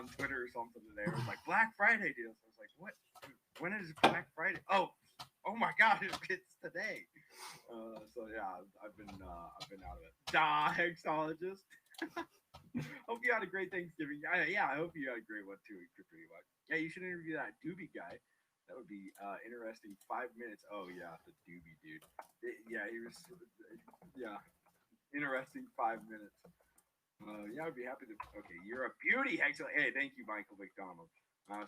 on Twitter or something today. It was like Black Friday deals. I was like, what? When is Black Friday? Oh my God, it's today. So yeah, I've been out of it. Hexologist. Hope you had a great Thanksgiving. I hope you had a great one too. Pretty much. Yeah, you should interview that Doobie guy. That would be interesting. 5 minutes. Oh yeah, the Doobie dude. Yeah, he was. Yeah, interesting 5 minutes. Yeah, I'd be happy to. Okay, you're a beauty, Hexal. Hey, thank you, Michael McDonald.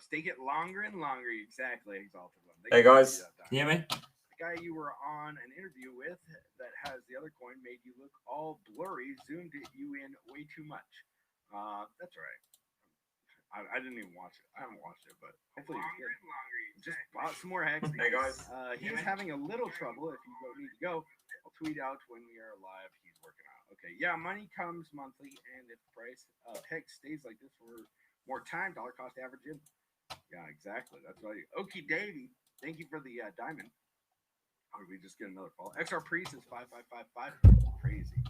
Stake it longer and longer. Exactly, Exalted One. Hey guys, can you hear me? The guy you were on an interview with that has the other coin made you look all blurry, zoomed you in way too much. That's right. I didn't even watch it. I haven't watched it, but hopefully it's good. Just bought some more hex. Hey guys. He's having a little trouble. If you need to go, I'll tweet out when we are live. He's working out. Okay, yeah, money comes monthly, and if the price of hex stays like this for more time, dollar cost average in. Yeah, exactly. That's right. Okie Davey, thank you for the diamond. Or did we just get another fall? XR Priest is 5555. Crazy.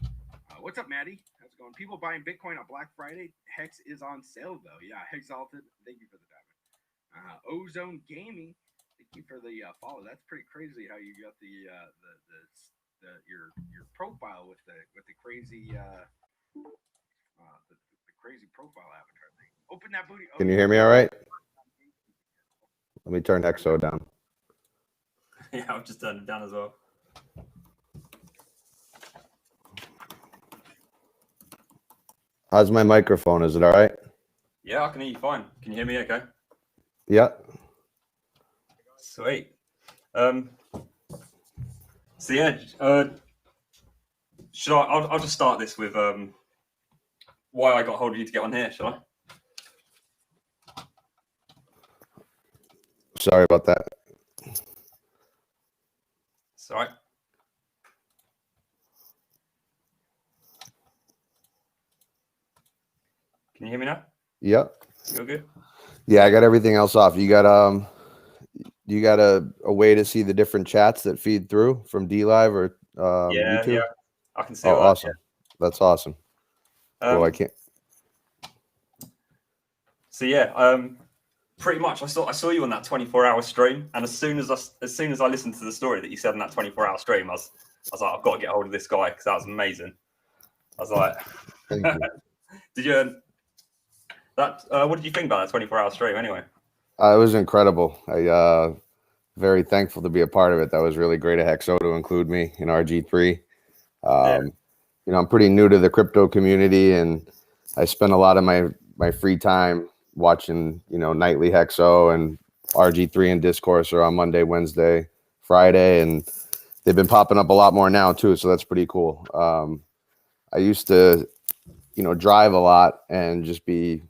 What's up, Maddie? How's it going? People buying Bitcoin on Black Friday. Hex is on sale, though. Yeah, Exalted. Thank you for the diamond. Ozone Gaming. Thank you for the follow. That's pretty crazy how you got the your profile with the crazy the crazy profile avatar thing. Open that booty. Can you hear me all right? Let me turn Hexo down. Yeah, I've just turned it down as well. How's my microphone? Is it all right? Yeah, I can hear you fine. Can you hear me okay? Yeah. Sweet. So yeah, should I'll just start this with why I got hold of you to get on here, shall I? Sorry about that. It's all right. Can you hear me now? Yep. You're good? Yeah, I got everything else off. You got a way to see the different chats that feed through from DLive or YouTube? Yeah, I can see. Oh, all awesome! That, yeah. That's awesome. Well, I can't. So yeah, pretty much. I saw you on that 24-hour stream, and as soon as I listened to the story that you said on that 24-hour stream, I was like, I've got to get hold of this guy because that was amazing. I was like, Thank you. Did you? What did you think about that 24-hour stream anyway? It was incredible. I very thankful to be a part of it. That was really great of Hexo to include me in RG3. Yeah. You know, I'm pretty new to the crypto community, and I spend a lot of my free time watching, you know, nightly Hexo and RG3 and Discourse are on Monday, Wednesday, Friday, and they've been popping up a lot more now too. So that's pretty cool. I used to, you know, drive a lot and just be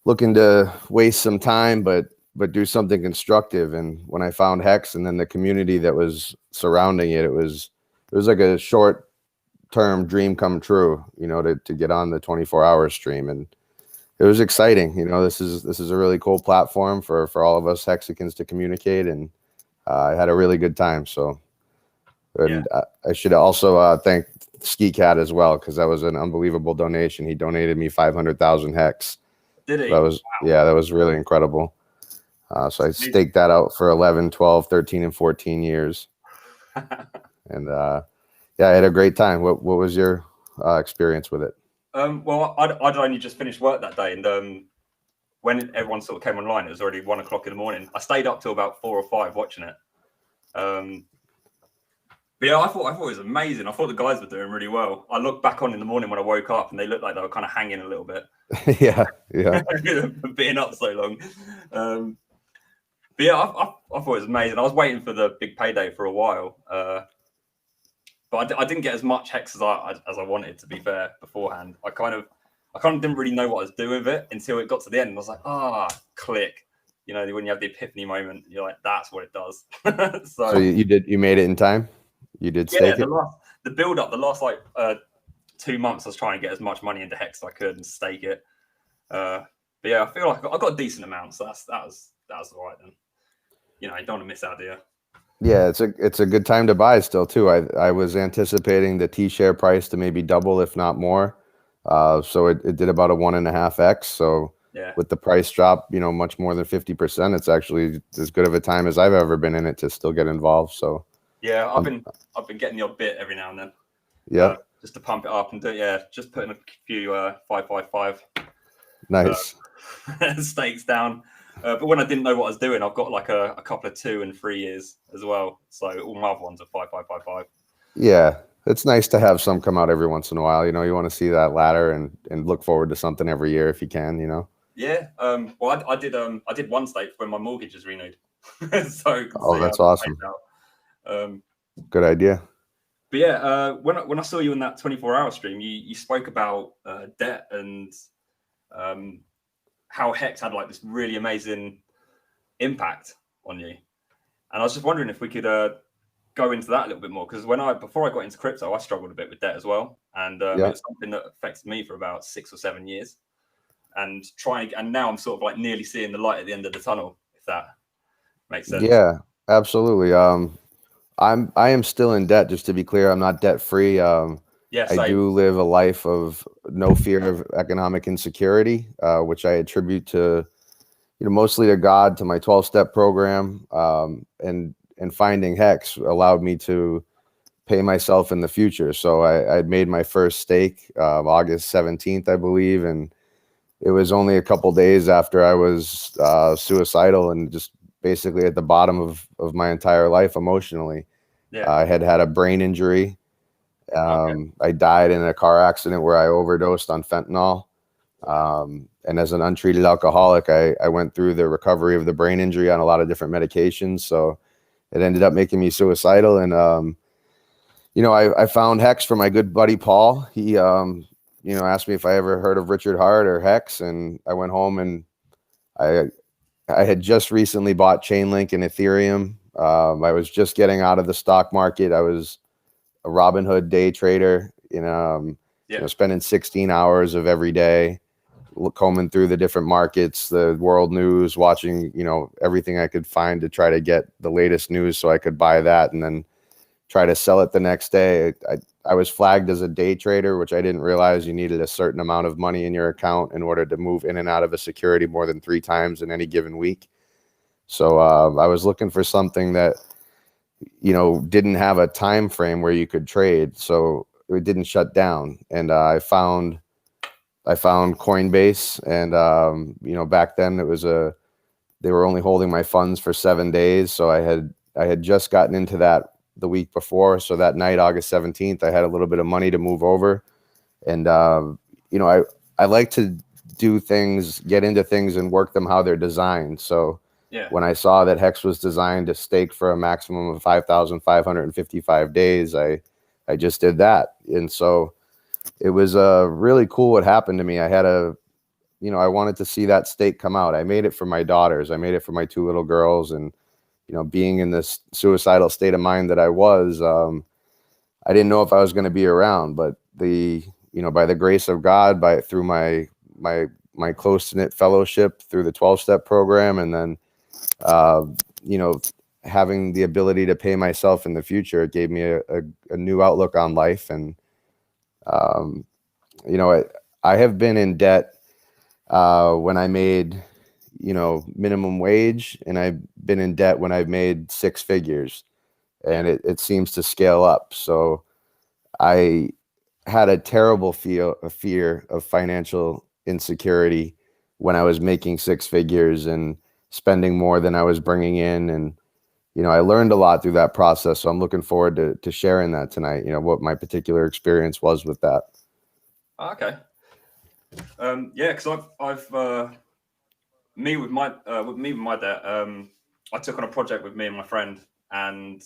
looking to waste some time, but do something constructive. And when I found Hex and then the community that was surrounding it, it was like a short-term dream come true, you know, to get on the 24-hour stream. And it was exciting. You know, this is a really cool platform for all of us Hexicans to communicate. And I had a really good time. So, and yeah. I should also thank Ski Cat as well, because that was an unbelievable donation. He donated me 500,000 Hex. Did he? That was, wow. Yeah, that was really incredible. So I staked that out for 11, 12, 13, and 14 years. And yeah, I had a great time. What was your experience with it? Well, I'd only just finished work that day, and when everyone sort of came online, it was already 1 o'clock in the morning. I stayed up till about 4 or 5 watching it. But yeah, I thought it was amazing. I thought the guys were doing really well. I looked back on in the morning when I woke up, and they looked like they were kind of hanging a little bit. yeah. Being up so long. But yeah, I thought it was amazing. I was waiting for the big payday for a while, but I didn't get as much Hex as I wanted. To be fair, beforehand, I kind of didn't really know what I was doing with it until it got to the end. And I was like, click. You know, when you have the epiphany moment, you're like, that's what it does. so you made it in time. You did stake it? The build up, the last like 2 months, I was trying to get as much money into Hex as I could and stake it. But yeah, I feel like I got a decent amount, so that was all right then. You know, you don't want to miss out, do you? Yeah, it's a good time to buy still too. I was anticipating the T-share price to maybe double, if not more. So it did about a 1.5x. So Yeah. with the price drop, you know, much more than 50%, it's actually as good of a time as I've ever been in it to still get involved. So yeah, I've been getting the odd bit every now and then. Yeah. Just to pump it up and just putting a few 555 nice. stakes down. But when I didn't know what I was doing, I've got like a couple of 2 and 3 years as well. So all my other ones are 5555. Yeah, it's nice to have some come out every once in a while. You know, you want to see that ladder and look forward to something every year if you can. You know. Yeah. Well, I did one stake when my mortgage is renewed, so you can see That's how awesome. it paid out. Good idea. But yeah, when I saw you in that 24-hour stream, you spoke about debt and how Hex had like this really amazing impact on you. And I was just wondering if we could go into that a little bit more, because before I got into crypto, I struggled a bit with debt as well, and it was something that affected me for about 6 or 7 years. And now I'm sort of like nearly seeing the light at the end of the tunnel, if that makes sense. Yeah, absolutely. I am still in debt, just to be clear. I'm not debt free. I do live a life of no fear of economic insecurity, which I attribute to, you know, mostly to God, to my 12-step program, and finding Hex allowed me to pay myself in the future. So I made my first stake August 17th, I believe, and it was only a couple days after I was suicidal and just basically at the bottom of my entire life emotionally. Yeah. I had a brain injury. I died in a car accident where I overdosed on fentanyl. And as an untreated alcoholic, I went through the recovery of the brain injury on a lot of different medications. So it ended up making me suicidal. And, you know, I found Hex from my good buddy, Paul. He, you know, asked me if I ever heard of Richard Hart or Hex. And I went home and I had just recently bought Chainlink and Ethereum. I was just getting out of the stock market. I was a Robinhood day trader, you know, spending 16 hours of every day combing through the different markets, the world news, watching, you know, everything I could find to try to get the latest news so I could buy that and then try to sell it the next day. I was flagged as a day trader, which I didn't realize you needed a certain amount of money in your account in order to move in and out of a security more than 3 times in any given week. So I was looking for something that, you know, didn't have a time frame where you could trade, so it didn't shut down. And I found Coinbase, and you know, back then they were only holding my funds for 7 days, so I had just gotten into that the week before. So that night, August 17th, I had a little bit of money to move over, and you know, I like to do things, get into things, and work them how they're designed. So when I saw that Hex was designed to stake for a maximum of 5,555 days, I just did that. And so it was really cool what happened to me. I wanted to see that stake come out. I made it for my daughters. I made it for my 2 little girls. And, you know, being in this suicidal state of mind that I was, I didn't know if I was going to be around, but by the grace of God, through my close-knit fellowship, through the 12-step program, and then, you know, having the ability to pay myself in the future, it gave me a new outlook on life. And, you know, I have been in debt when I made, you know, minimum wage, and I've been in debt when I've made 6 figures, and it seems to scale up. So I had a terrible fear of financial insecurity when I was making 6 figures and spending more than I was bringing in. And, you know, I learned a lot through that process. So I'm looking forward to sharing that tonight, you know, what my particular experience was with that. Okay. Yeah, because I've me with my debt, I took on a project with me and my friend, and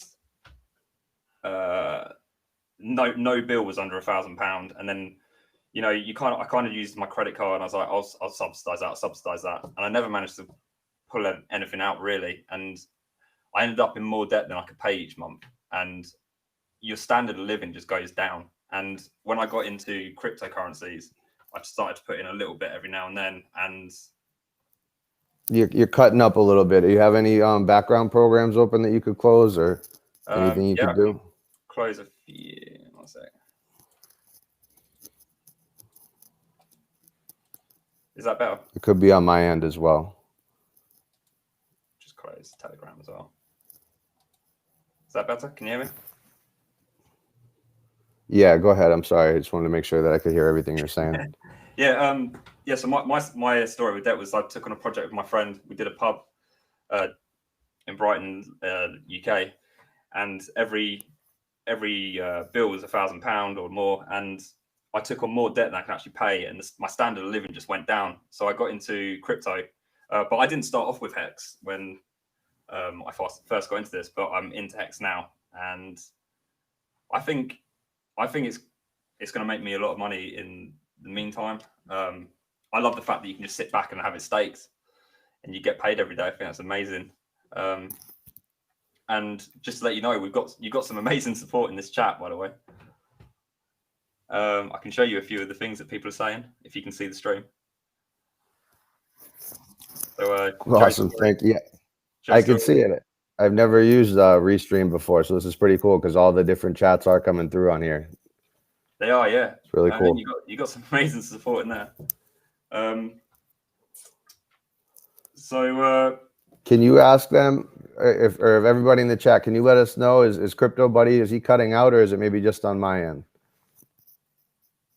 no bill was under £1,000, and then, you know, I kind of used my credit card, and I was like, I'll subsidize that, and I never managed to pull anything out really, and I ended up in more debt than I could pay each month, and your standard of living just goes down. And when I got into cryptocurrencies, I started to put in a little bit every now and then, and you're cutting up a little bit. Do you have any background programs open that you could close, or anything you could do? Close a few. One sec. Is that better? It could be on my end as well. Just close Telegram as well. Is that better? Can you hear me? Yeah, go ahead. I'm sorry. I just wanted to make sure that I could hear everything you're saying. Yeah. Yeah. So my story with debt was I took on a project with my friend. We did a pub in Brighton, UK, and every bill was £1,000 or more, and I took on more debt than I can actually pay, and my standard of living just went down. So I got into crypto, but I didn't start off with Hex when I first got into this, but I'm into Hex now, and I think it's going to make me a lot of money in the meantime. I love the fact that you can just sit back and have it staked, and you get paid every day. I think that's amazing. And just to let you know, you've got some amazing support in this chat, by the way. I can show you a few of the things that people are saying if you can see the stream. So, awesome, thank you. I can see it. I've never used Restream before, so this is pretty cool because all the different chats are coming through on here. They are, yeah. It's really cool. You got some amazing support in there. Can you ask them if everybody in the chat, can you let us know, is Crypto Buddy, is he cutting out, or is it maybe just on my end?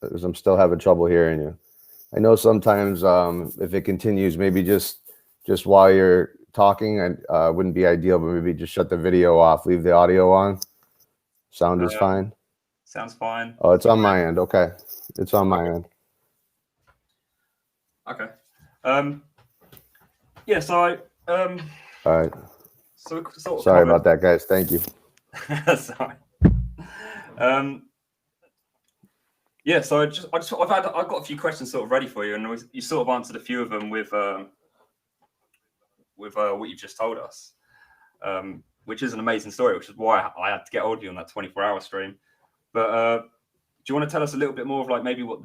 Because I'm still having trouble hearing you. I know sometimes if it continues, maybe just while you're talking, wouldn't be ideal, but maybe just shut the video off, leave the audio on. Sound is fine. Sounds fine. Oh, it's on my end. Okay, it's on my end. Okay. Yeah. So all right. So sort of sorry about that, guys. Thank you. Sorry. Yeah. So I've got a few questions sort of ready for you, and you sort of answered a few of them with what you've just told us, which is an amazing story, which is why I had to get hold of you on that 24-hour stream. But do you want to tell us a little bit more of like maybe what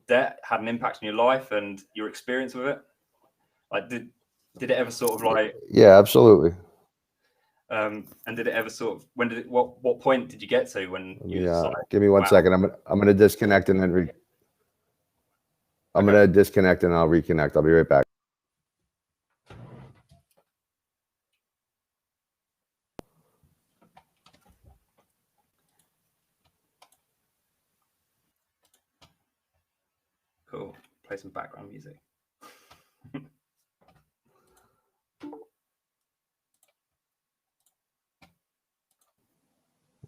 debt had an impact on your life and your experience with it? Like, did it ever sort of like? Yeah, absolutely. And did it ever sort of? What point did you get to when you? Yeah, give me one second. I'm gonna disconnect and then I'm gonna disconnect and I'll reconnect. I'll be right back. Cool. Play some background music.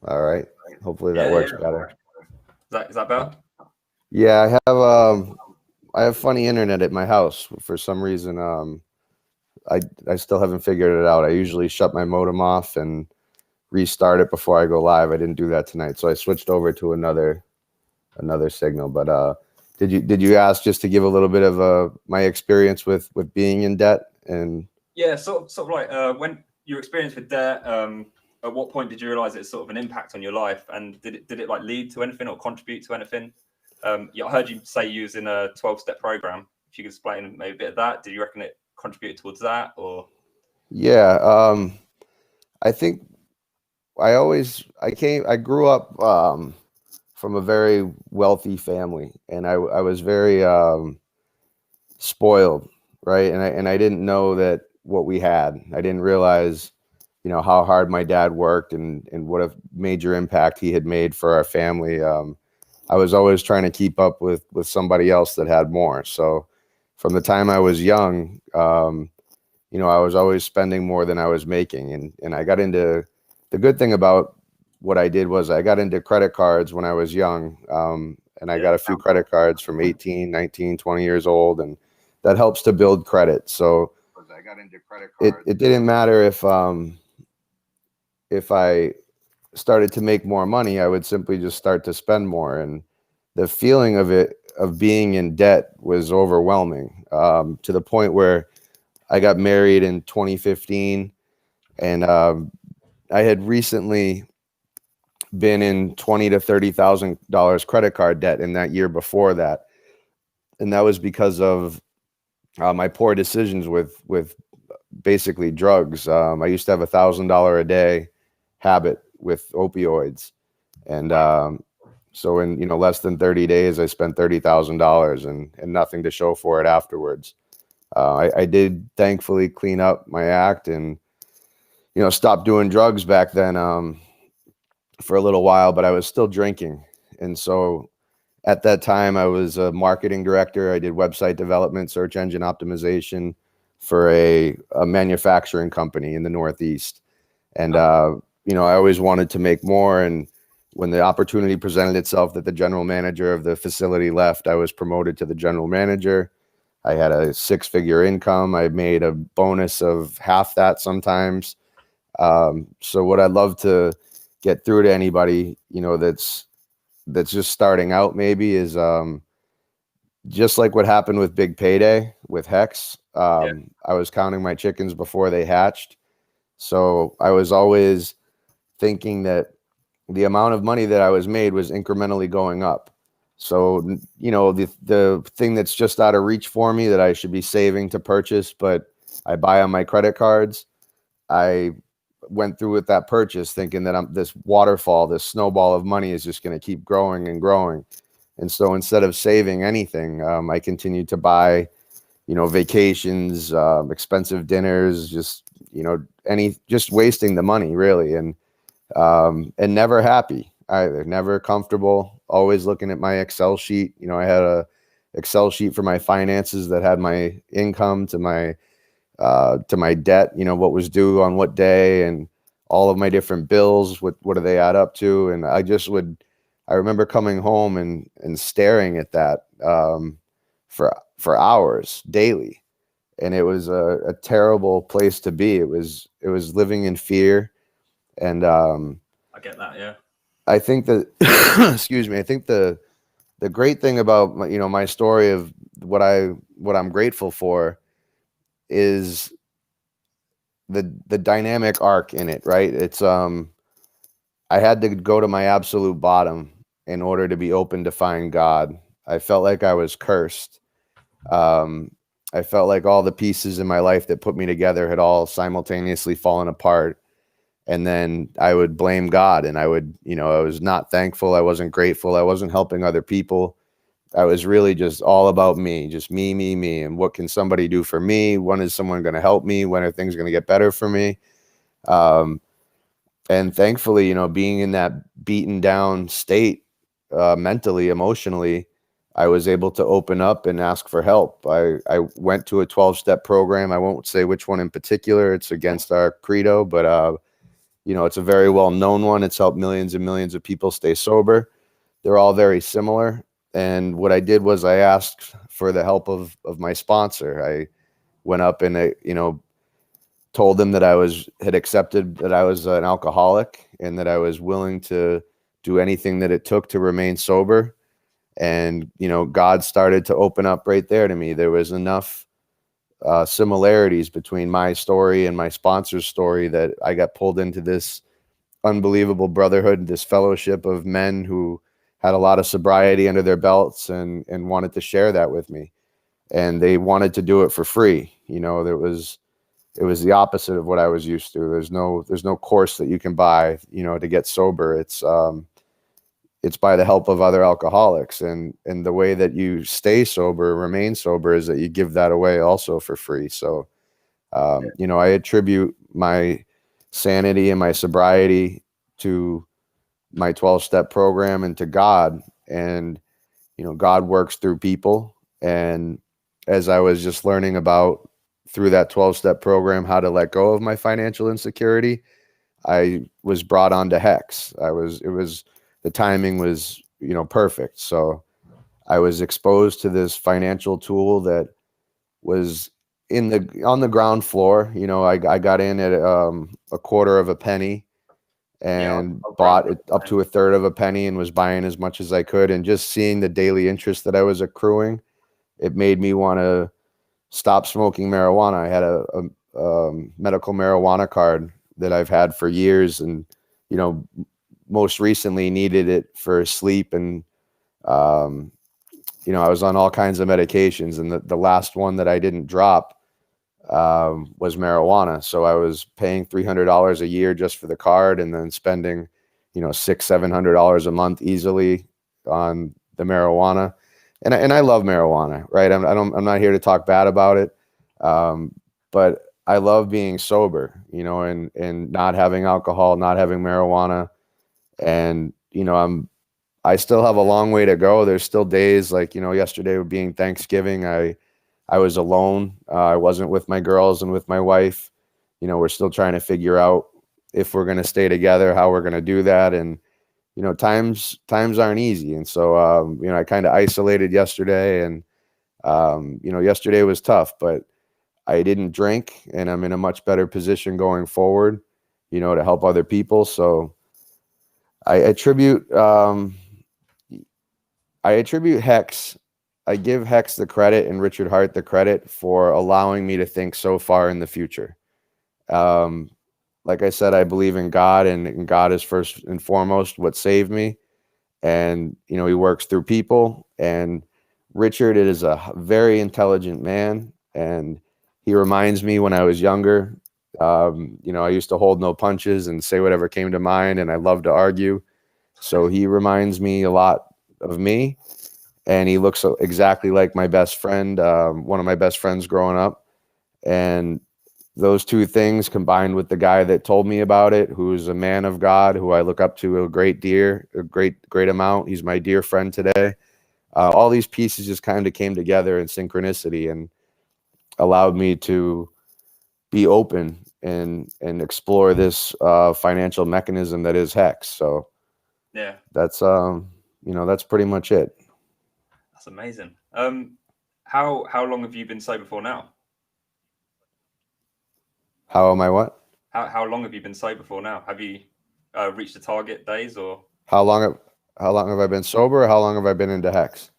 All right. Hopefully that works better. Is that better? Yeah, I have funny internet at my house for some reason. I still haven't figured it out. I usually shut my modem off and restart it before I go live. I didn't do that tonight, so I switched over to another signal. But did you ask just to give a little bit of my experience with being in debt? And yeah, sort of like when your experience with debt. At what point did you realize it's sort of an impact on your life, and did it like lead to anything or contribute to anything? Yeah, I heard you say using a 12-step program. If you could explain maybe a bit of that, did you reckon it contributed towards that, or? Yeah, I think I grew up from a very wealthy family, and I was very spoiled, right? And I didn't know that what we had. I didn't realize, you know, how hard my dad worked and what a major impact he had made for our family. I was always trying to keep up with somebody else that had more. So from the time I was young, you know, I was always spending more than I was making. And I got into, the good thing about what I did was I got into credit cards when I was young. And I got a few credit cards from 18, 19, 20 years old. And that helps to build credit. So I got into credit cards. It didn't matter if I started to make more money, I would simply just start to spend more. And the feeling of being in debt was overwhelming, to the point where I got married in 2015, and I had recently been in $20,000 to $30,000 credit card debt in that year before that. And that was because of my poor decisions with basically drugs. I used to have $1,000 a day habit with opioids, and So in, less than 30 days, I spent $30,000 and nothing to show for it afterwards. I did thankfully clean up my act and, stop doing drugs back then for a little while, but I was still drinking. And so at that time, I was a marketing director. I did website development, search engine optimization for a manufacturing company in the Northeast. And, I always wanted to make more. And when the opportunity presented itself that the general manager of the facility left, I was promoted to the general manager. I had a 6-figure income. I made a bonus of half that sometimes. So what I'd love to get through to anybody, that's just starting out maybe is just like what happened with Big Payday with Hex. I was counting my chickens before they hatched. So I was always thinking that the amount of money that I was made was incrementally going up. So, the thing that's just out of reach for me that I should be saving to purchase, but I buy on my credit cards, I went through with that purchase thinking that this waterfall, this snowball of money is just going to keep growing and growing. And so instead of saving anything, I continued to buy, vacations, expensive dinners, just wasting the money really. And never happy either, never comfortable, always looking at my Excel sheet. I had a Excel sheet for my finances that had my income to my debt, what was due on what day and all of my different bills, what do they add up to? And I remember coming home and staring at that for hours daily. And it was a terrible place to be. It was living in fear. And I get that, yeah. I think that excuse me, I think the great thing about my story of what I'm grateful for is the dynamic arc in it, right? It's I had to go to my absolute bottom in order to be open to find God. I felt like I was cursed. I felt like all the pieces in my life that put me together had all simultaneously fallen apart. And then I would blame God, and I was not thankful. I wasn't grateful. I wasn't helping other people. I was really just all about me, just me, me, me. And what can somebody do for me? When is someone going to help me? When are things going to get better for me? And thankfully, being in that beaten down state, mentally, emotionally, I was able to open up and ask for help. I went to a 12-step program. I won't say which one in particular. It's against our credo, but it's a very well-known one. It's helped millions and millions of people stay sober. They're all very similar. And what I did was I asked for the help of my sponsor. I went up and told them that I had accepted that I was an alcoholic and that I was willing to do anything that it took to remain sober. And, God started to open up right there to me. There was enough similarities between my story and my sponsor's story that I got pulled into this unbelievable brotherhood, this fellowship of men who had a lot of sobriety under their belts and wanted to share that with me. And they wanted to do it for free. It was the opposite of what I was used to. There's no course that you can buy, to get sober. It's by the help of other alcoholics. And the way that you stay sober, remain sober, is that you give that away also for free. So, I attribute my sanity and my sobriety to my 12-step program and to God. And, God works through people. And as I was just learning about through that 12-step program, how to let go of my financial insecurity, I was brought on to Hex. The timing was, perfect. So I was exposed to this financial tool that was on the ground floor. I got in at a quarter of a penny and bought it up to a third of a penny and was buying as much as I could. And just seeing the daily interest that I was accruing, it made me want to stop smoking marijuana. I had a medical marijuana card that I've had for years, and most recently needed it for sleep. And I was on all kinds of medications, and the last one that I didn't drop was marijuana. So I was paying $300 a year just for the card, and then spending $600-700 a month easily on the marijuana, and I love marijuana, right? I'm not here to talk bad about it, but I love being sober, you know, and not having alcohol, not having marijuana, and you know, I still have a long way to go. There's still days like, you know, yesterday being Thanksgiving, I was alone. I wasn't with my girls and with my wife. You know, we're still trying to figure out if we're going to stay together, how we're going to do that. And, you know, times aren't easy. And so, you know, I kind of isolated yesterday, and, you know, yesterday was tough, but I didn't drink, and I'm in a much better position going forward, you know, to help other people. So I attribute, Hex. I give Hex the credit and Richard Hart the credit for allowing me to think so far in the future. Um, like I said, I believe in God, and God is first and foremost what saved me. And, you know, he works through people. And Richard is a very intelligent man. And he reminds me when I was younger, you know, I used to hold no punches and say whatever came to mind, and I love to argue. So he reminds me a lot of me. And he looks exactly like my best friend, one of my best friends growing up. And those two things combined with the guy that told me about it, who's a man of God, who I look up to a great amount. He's my dear friend today. All these pieces just kind of came together in synchronicity and allowed me to be open and explore this financial mechanism that is Hex. So Yeah, that's you know, that's pretty much it. that's amazing. How long have you been sober for now? How am I what? How long have you been sober for now? Have you reached the target days, or How long have I been sober, or how long have I been into Hex?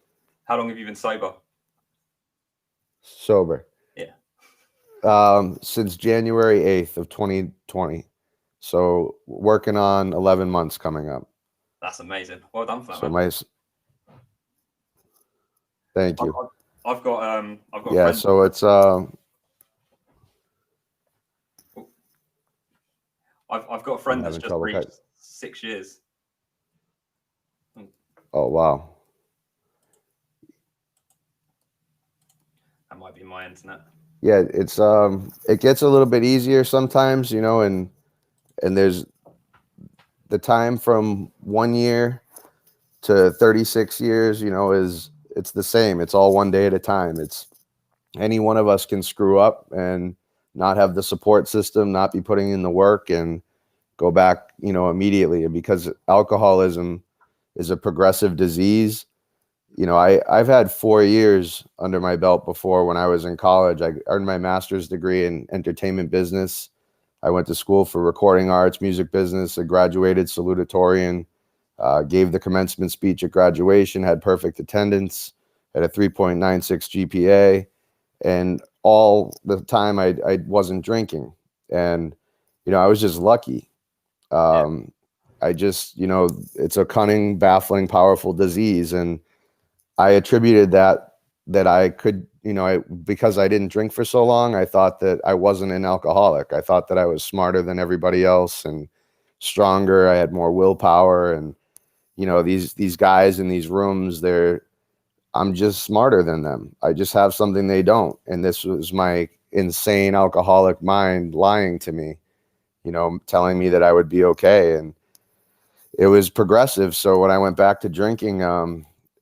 how long have you been sober? Sober. Yeah. Since January 8th of 2020. So working on 11 months coming up. That's amazing. Well done for that, So man. Thank you. I've got a Yeah, friend. so it's I've got a friend that's having just trouble reached 6 years. Oh wow. That might be my internet. Yeah, it's it gets a little bit easier sometimes, you know, and there's the time from 1 year to 36 years, you know, it's the same. It's all one day at a time. It's any one of us can screw up and not have the support system, not be putting in the work, and go back, you know, immediately. And because alcoholism is a progressive disease, you know, I've had 4 years under my belt before. When I was in college, I earned my master's degree in entertainment business. I went to school for recording arts, music business. I graduated salutatorian, gave the commencement speech at graduation, had perfect attendance, had a 3.96 GPA, and all the time I wasn't drinking. And, you know, I was just lucky. I just, you know, it's a cunning, baffling, powerful disease. And I attributed that I could, you know, because I didn't drink for so long, I thought that I wasn't an alcoholic. I thought that I was smarter than everybody else and stronger. I had more willpower. And, you know, these guys in these rooms, I'm just smarter than them. I just have something they don't. And this was my insane alcoholic mind lying to me, you know, telling me that I would be okay. And it was progressive. So when I went back to drinking,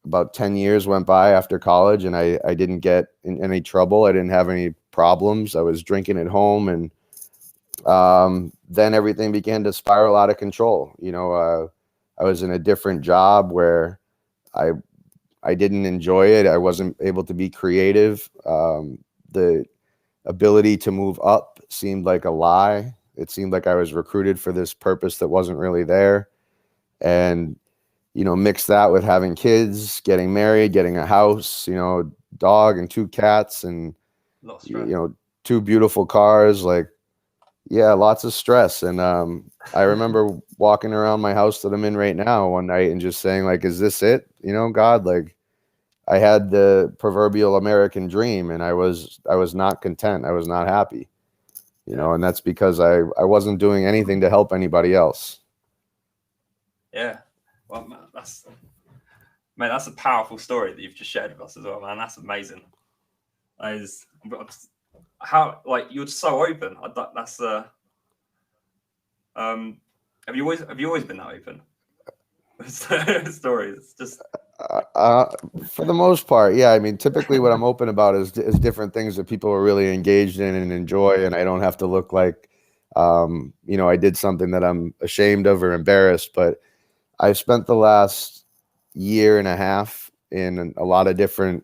about 10 years went by after college, and I didn't get in any trouble. I didn't have any problems. I was drinking at home, and then everything began to spiral out of control. You know, I was in a different job where I didn't enjoy it. I wasn't able to be creative. The ability to move up seemed like a lie. It seemed like I was recruited for this purpose that wasn't really there. And, you know, mix that with having kids, getting married, getting a house, you know, dog and 2 cats, and, you know, 2 beautiful cars. Like, yeah, lots of stress. And I remember walking around my house that I'm in right now one night and just saying, like, is this it? You know, God, like, I had the proverbial American dream, and I was not content. I was not happy, you know, and that's because I wasn't doing anything to help anybody else. Yeah, well, man, Man, that's a powerful story that you've just shared with us as well, man. That's amazing. That is how, like, you're so open. That's have you always been that open? Stories. It's just For the most part, yeah. I mean, typically what I'm open about is different things that people are really engaged in and enjoy, and I don't have to look like, I did something that I'm ashamed of or embarrassed. But I've spent the last year and a half in a lot of different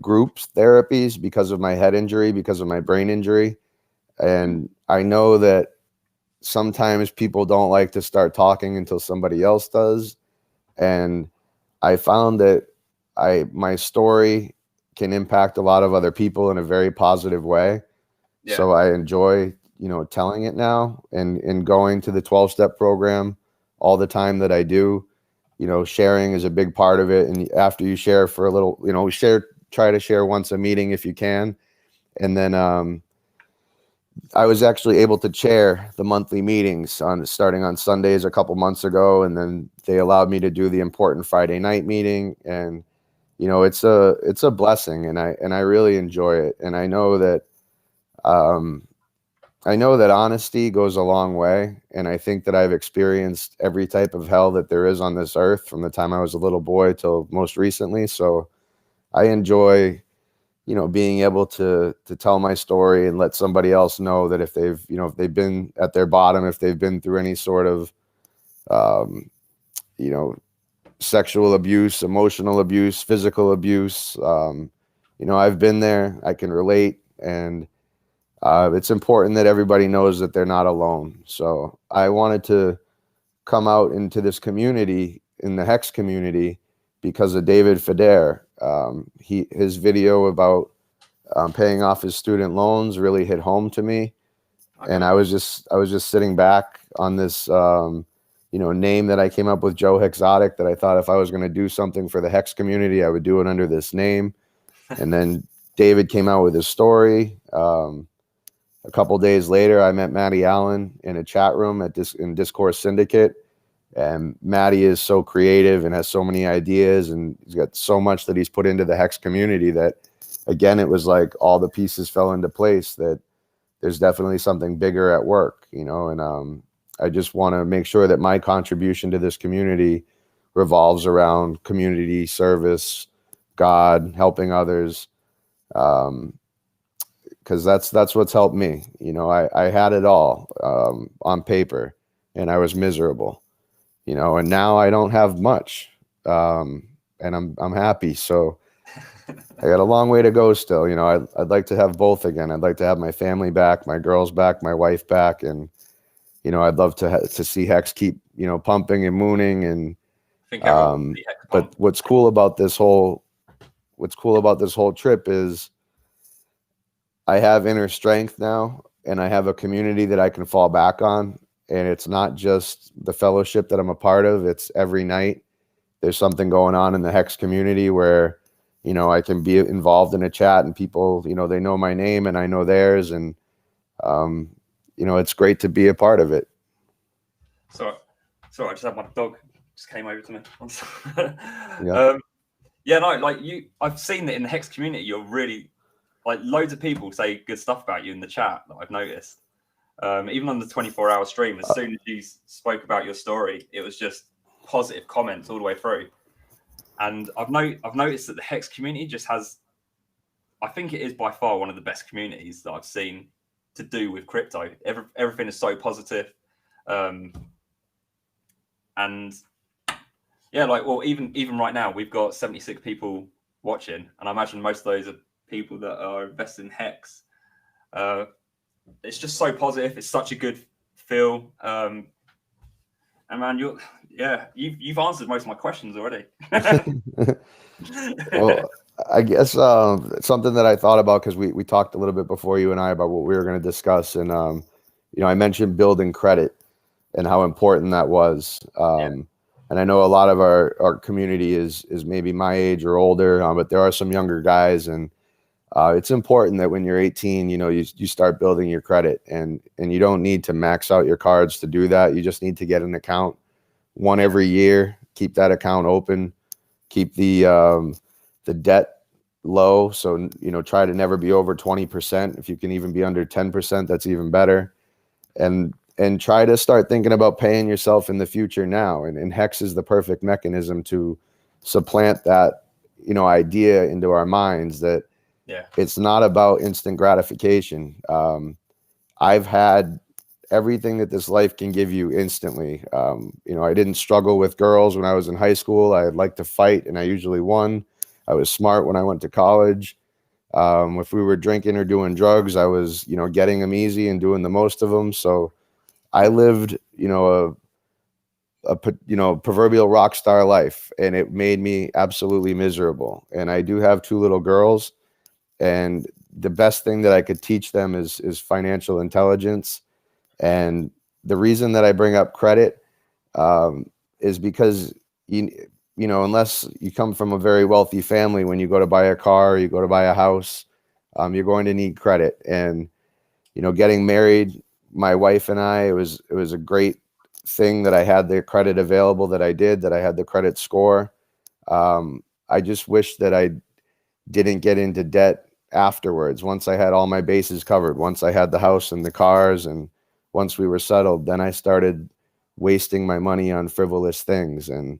groups therapies because of my head injury, because of my brain injury, and I know that sometimes people don't like to start talking until somebody else does, and I found that my story can impact a lot of other people in a very positive way. yeah. So I enjoy, telling it now, and going to the 12-step program all the time that I do. Sharing is a big part of it. And after you share for a little, try to share once a meeting if you can. And then I was actually able to chair the monthly meetings starting on Sundays a couple months ago, and then they allowed me to do the important Friday night meeting. And it's a blessing, and I really enjoy it. And I know that honesty goes a long way, and I think that I've experienced every type of hell that there is on this earth from the time I was a little boy till most recently. So I enjoy being able to tell my story and let somebody else know that if they've been at their bottom, if they've been through any sort of, sexual abuse, emotional abuse, physical abuse, I've been there, I can relate. And it's important that everybody knows that they're not alone. So I wanted to come out into this community, in the Hex community, because of David Feder. His video about paying off his student loans really hit home to me. Okay. And I was just sitting back on this name that I came up with, Joe Hexotic, that I thought if I was going to do something for the Hex community, I would do it under this name. And then David came out with his story. A couple days later, I met Maddie Allen in a chat room in Discourse Syndicate. And Maddie is so creative and has so many ideas, and he's got so much that he's put into the Hex community that, again, it was like all the pieces fell into place, that there's definitely something bigger at work, and I just want to make sure that my contribution to this community revolves around community service, God, helping others, because that's what's helped me. I had it all on paper, and I was miserable. And now I don't have much, and I'm happy. So I got a long way to go still. I'd like to have both again. I'd like to have my family back, my girls back, my wife back, and I'd love to see Hex keep pumping and mooning. And I think everyone will see Hex but pump. what's cool about this whole trip is I have inner strength now, and I have a community that I can fall back on. And it's not just the fellowship that I'm a part of. It's every night there's something going on in the Hex community where, I can be involved in a chat, and people, they know my name and I know theirs. And, it's great to be a part of it. Sorry, I just had my dog just came over to me. Yeah. I've seen that in the Hex community, you're really, like, loads of people say good stuff about you in the chat that I've noticed. Even on the 24-hour stream, as soon as you spoke about your story, it was just positive comments all the way through. And I've noticed that the Hex community just has, I think it is by far one of the best communities that I've seen to do with crypto. Everything is so positive. And yeah, even right now, we've got 76 people watching, and I imagine most of those are people that are invested in Hex. It's just so positive. It's such a good feel. And man, you've answered most of my questions already. Well, I guess something that I thought about, because we talked a little bit before, you and I, about what we were going to discuss. And, I mentioned building credit and how important that was. And I know a lot of our community is maybe my age or older, but there are some younger guys. And it's important that when you're 18, you start building your credit, and you don't need to max out your cards to do that. You just need to get an account one every year, keep that account open, keep the debt low. So, try to never be over 20%. If you can even be under 10%, that's even better. And try to start thinking about paying yourself in the future now. And Hex is the perfect mechanism to supplant that, idea into our minds that it's not about instant gratification. I've had everything that this life can give you instantly. I didn't struggle with girls when I was in high school. I liked to fight, and I usually won. I was smart when I went to college. If we were drinking or doing drugs, I was, getting them easy and doing the most of them. So I lived, a proverbial rock star life, and it made me absolutely miserable. And I do have 2 little girls, and the best thing that I could teach them is financial intelligence. And the reason that I bring up credit is because unless you come from a very wealthy family, when you go to buy a car, you go to buy a house, you're going to need credit. And getting married, my wife and I, it was a great thing that I had the credit available, that I had the credit score. I just wish that I didn't get into debt afterwards. Once I had all my bases covered, once I had the house and the cars, and once we were settled, then I started wasting my money on frivolous things. And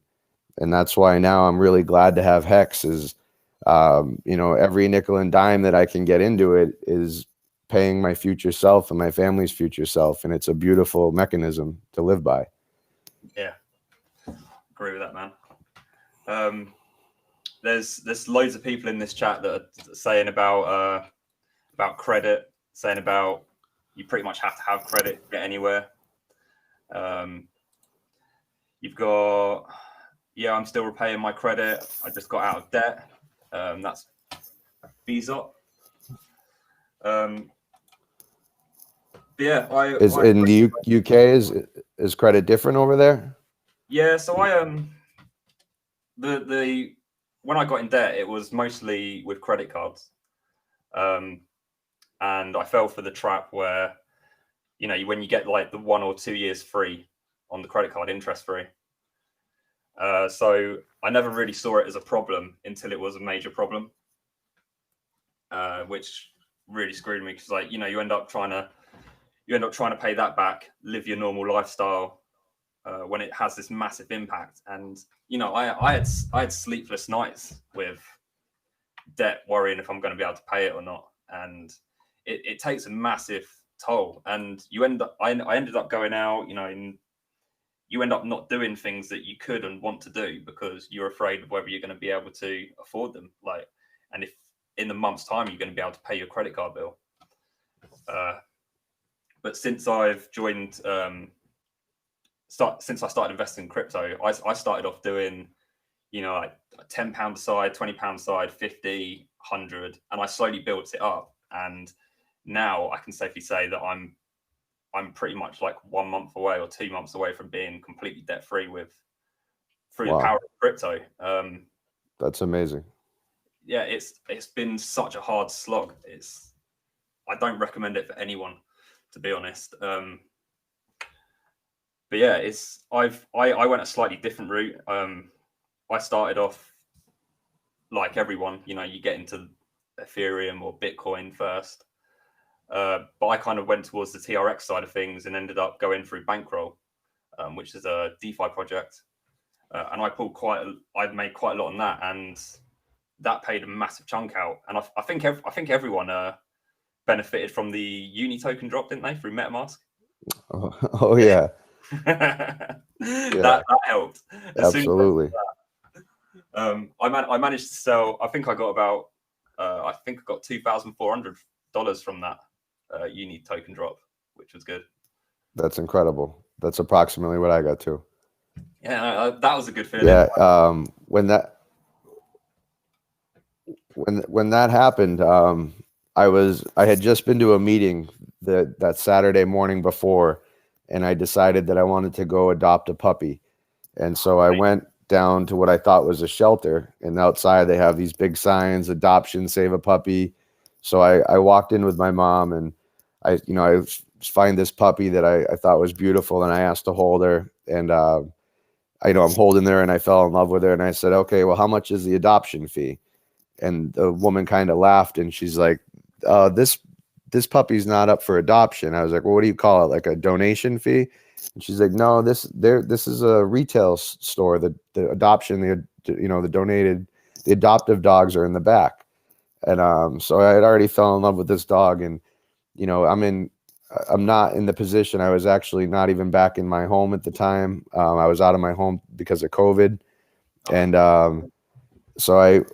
that's why now I'm really glad to have Hex. Is every nickel and dime that I can get into it is paying my future self and my family's future self, and it's a beautiful mechanism to live by. Yeah, agree with that, man. There's loads of people in this chat that are saying about credit, saying about you pretty much have to have credit to get anywhere. You've got, I'm still repaying my credit. I just got out of debt. That's Bezot. Yeah, in the UK is credit different over there? Yeah, so the when I got in debt, it was mostly with credit cards, and I fell for the trap where, when you get like the 1 or 2 years free on the credit card, interest free. So I never really saw it as a problem until it was a major problem, which really screwed me, because you end up trying to pay that back, live your normal lifestyle, when it has this massive impact. And I had sleepless nights with debt, worrying if I'm going to be able to pay it or not, and it takes a massive toll. And I ended up going out, and you end up not doing things that you could and want to do because you're afraid of whether you're going to be able to afford them. And if in the month's time you're going to be able to pay your credit card bill. But since I've joined, since I started investing in crypto, I started off doing, like £10 aside, £20 aside, 50, 100, and I slowly built it up. And now I can safely say that I'm pretty much like 1 month away or 2 months away from being completely debt free through the power of crypto. That's amazing. Yeah, it's been such a hard slog. I don't recommend it for anyone, to be honest. But yeah, I went a slightly different route. I started off like everyone, you get into Ethereum or Bitcoin first. But I kind of went towards the TRX side of things and ended up going through Bankroll, which is a DeFi project. And I made quite a lot on that, and that paid a massive chunk out. And I think everyone benefited from the Uni token drop, didn't they, through MetaMask? Oh yeah. That helped. Absolutely. I managed to sell. I think I got about. I think I got $2,400 from that Uni token drop, which was good. That's incredible. That's approximately what I got too. Yeah, that was a good feeling. Yeah. When that happened, I had just been to a meeting that Saturday morning before, and I decided that I wanted to go adopt a puppy. And so I went down to what I thought was a shelter, and outside they have these big signs, adoption, save a puppy. So I walked in with my mom, and I find this puppy that I thought was beautiful, and I asked to hold her. And I'm holding her and I fell in love with her. And I said, okay, well, how much is the adoption fee? And the woman kind of laughed and she's like, this puppy's not up for adoption. I was like, well, what do you call it? Like a donation fee? And she's like, no, this is a retail store. The adoption, the adoptive dogs are in the back. And so I had already fell in love with this dog, and I'm not in the position. I was actually not even back in my home at the time. I was out of my home because of COVID, and so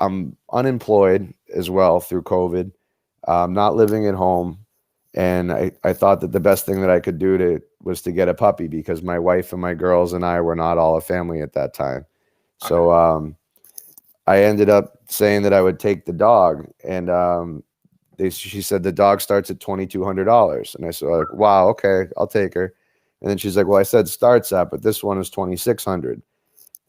I'm unemployed as well through COVID. Not living at home, and I thought that the best thing that I could do was to get a puppy, because my wife and my girls and I were not all a family at that time. So I ended up saying that I would take the dog, and she said the dog starts at $2,200, and I said, like, wow, okay, I'll take her. And then she's like, well, I said starts at, but this one is $2,600.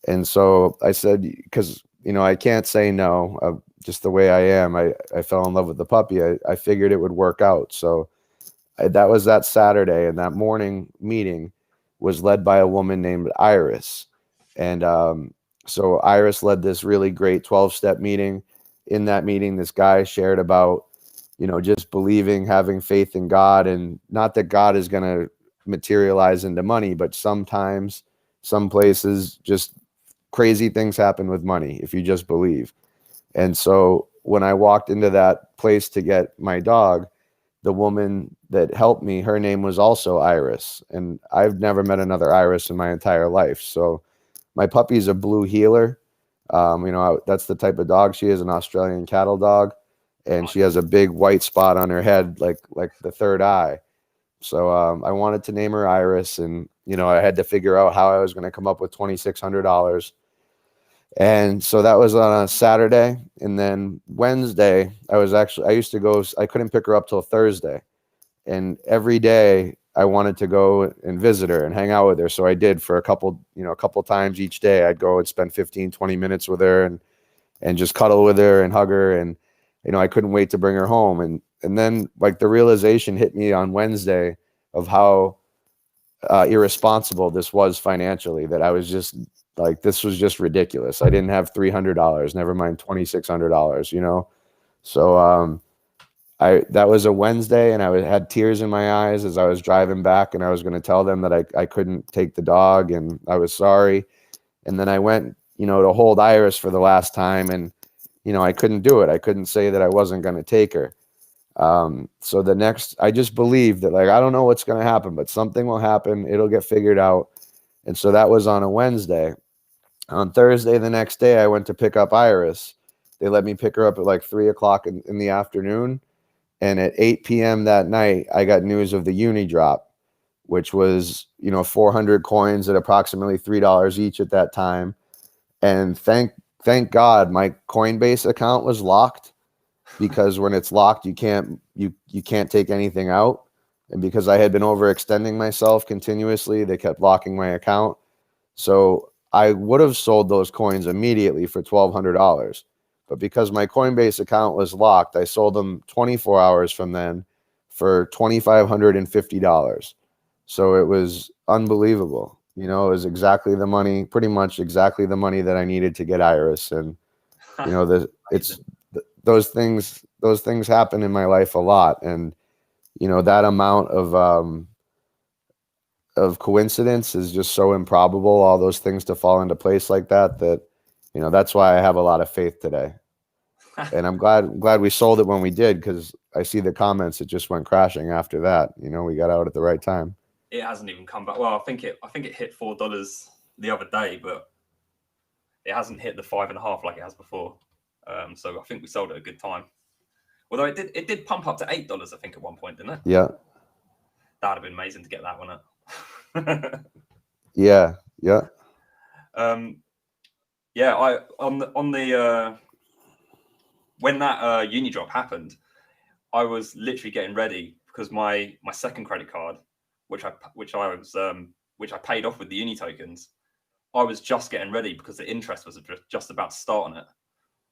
And so I said, because I can't say no, just the way I am. I fell in love with the puppy. I figured it would work out. So that was that Saturday, and that morning meeting was led by a woman named Iris. And so Iris led this really great 12-step meeting. In that meeting, this guy shared about, just believing, having faith in God, and not that God is going to materialize into money, but sometimes, some places, just crazy things happen with money if you just believe. And so when I walked into that place to get my dog, the woman that helped me, her name was also Iris. And I've never met another Iris in my entire life. So my puppy's a blue heeler. That's the type of dog she is, an Australian cattle dog. And she has a big white spot on her head, like the third eye. So I wanted to name her Iris, and I had to figure out how I was going to come up with $2,600. And so that was on a Saturday. And then Wednesday, I couldn't pick her up till Thursday. And every day I wanted to go and visit her and hang out with her. So I did for a couple times each day. I'd go and spend 15, 20 minutes with her and just cuddle with her and hug her. And, I couldn't wait to bring her home. And then like the realization hit me on Wednesday of how irresponsible this was financially, that I was just like, this was just ridiculous. I didn't have $300, never mind $2,600, So that was a Wednesday, and I had tears in my eyes as I was driving back, and I was going to tell them that I couldn't take the dog and I was sorry. And then I went, to hold Iris for the last time, and, I couldn't do it. I couldn't say that I wasn't going to take her. So I just believed that, like, I don't know what's going to happen, but something will happen. It'll get figured out. And so that was on a Wednesday. On Thursday, the next day, I went to pick up Iris. They let me pick her up at like 3:00 in the afternoon. And at 8 p.m. that night, I got news of the uni drop, which was, 400 coins at approximately $3 each at that time. And thank God my Coinbase account was locked, because when it's locked, you can't take anything out. And because I had been overextending myself continuously, they kept locking my account. So I would have sold those coins immediately for $1,200. But because my Coinbase account was locked, I sold them 24 hours from then for $2,550. So it was unbelievable. It was exactly the money, pretty much exactly the money that I needed to get Iris. And, those things happen in my life a lot. And, that amount of coincidence is just so improbable, all those things to fall into place like that that's why I have a lot of faith today. And I'm glad we sold it when we did, because I see the comments, it just went crashing after that. We got out at the right time. It hasn't even come back. Well, I think it hit $4 the other day, but it hasn't hit the 5.5 like it has before. So I think we sold it at a good time. Although it did pump up to $8, I think, at one point, didn't it? Yeah. That'd have been amazing to get that one up. Yeah. When that uni drop happened, I was literally getting ready, because my second credit card, which I paid off with the uni tokens, I was just getting ready because the interest was just about to start on it.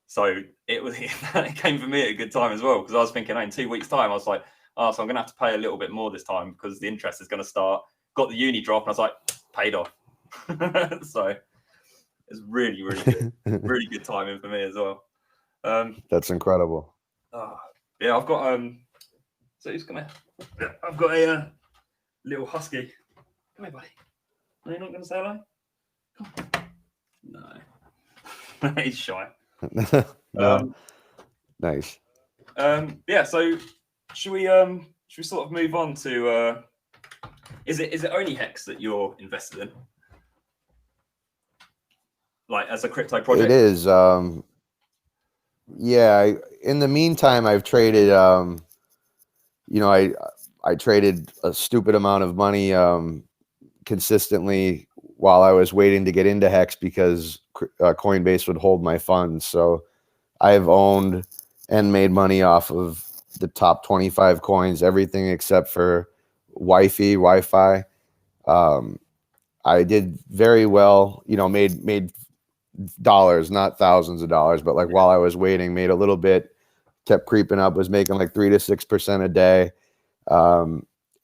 So it came for me at a good time as well, because I was thinking, in 2 weeks' time, I was like, so I'm going to have to pay a little bit more this time because the interest is going to start. Got the uni drop, and I was like, paid off. So it's really, really good. Really good timing for me as well. That's incredible. Yeah, I've got so who's gonna? I've got a little husky. Come here, buddy. Are you not gonna say hello? No, he's shy. No. Nice. Yeah. So should we sort of move on to? Is it only Hex that you're invested in? Like as a crypto project? It is. Yeah. In the meantime, I've traded. I traded a stupid amount of money consistently while I was waiting to get into Hex because Coinbase would hold my funds. So I've owned and made money off of the top 25 coins, everything except for Wi-Fi. I did very well, made dollars, not thousands of dollars, but like while I was waiting, made a little bit, kept creeping up, was making like 3 to 6% a day.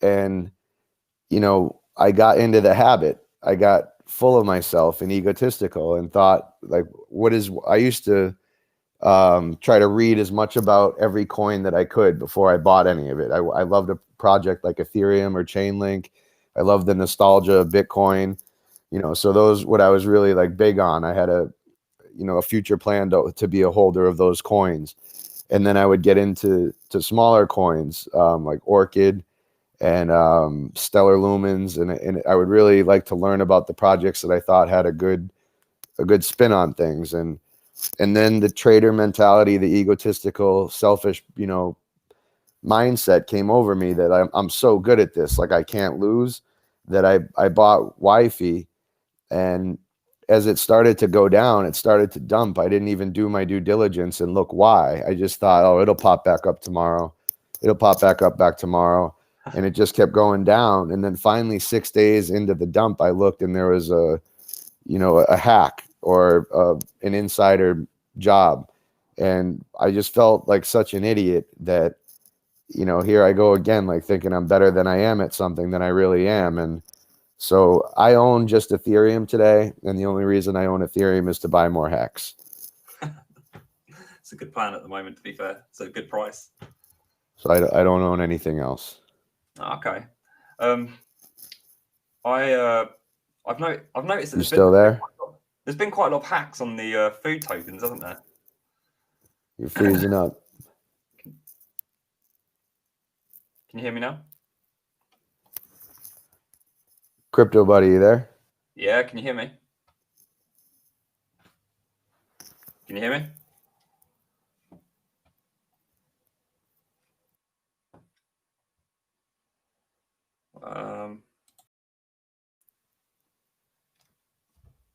And I got into the habit. I got full of myself and egotistical and thought like, I used to try to read as much about every coin that I could before I bought any of it. I loved a project like Ethereum or Chainlink. I loved the nostalgia of Bitcoin, so those, what I was really like big on. I had a future plan to be a holder of those coins. And then I would get into smaller coins like Orchid and Stellar Lumens, and I would really like to learn about the projects that I thought had a good spin on things. And then the trader mentality, the egotistical, selfish, mindset came over me that I'm so good at this, like I can't lose, that I bought Wi-Fi, and as it started to go down, it started to dump. I didn't even do my due diligence and look why. I just thought, oh, it'll pop back up tomorrow. It'll pop back tomorrow. And it just kept going down. And then finally, 6 days into the dump, I looked and there was a hack or an insider job. And I just felt like such an idiot that, here I go again, like thinking I'm better than I am at something than I really am. And so I own just Ethereum today. And the only reason I own Ethereum is to buy more Hex. It's a good plan at the moment, to be fair. It's a good price. So I don't own anything else. Okay. I've noticed that You still there? There's been quite a lot of hacks on the food tokens, hasn't there? You're freezing up. Can you hear me now? Crypto buddy, you there? Yeah, can you hear me? Can you hear me?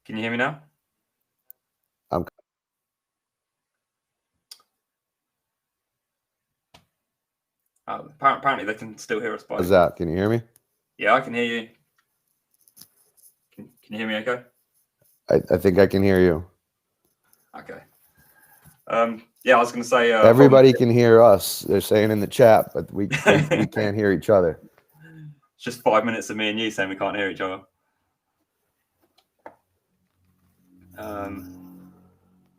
Can you hear me now? Apparently they can still hear us. How's that? Can you hear me? Yeah, I can hear you. Can you hear me okay? I think I can hear you. Okay. Yeah, I was going to say... everybody can hear us. They're saying in the chat, but we can't hear each other. It's just 5 minutes of me and you saying we can't hear each other.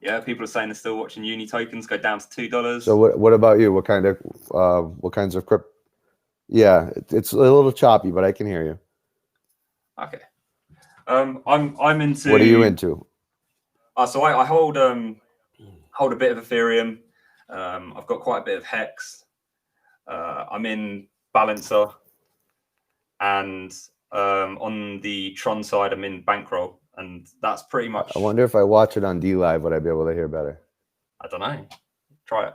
Yeah, people are saying they're still watching uni tokens go down to $2. So what about you? What kinds of crypto? Yeah, it's a little choppy, but I can hear you. Okay. I'm into... What are you into? So I hold a bit of Ethereum. I've got quite a bit of Hex. I'm in Balancer, and on the Tron side, I'm in Bankroll, and that's pretty much... I wonder if I watch it on D Live, would I be able to hear better? I don't know. Try it.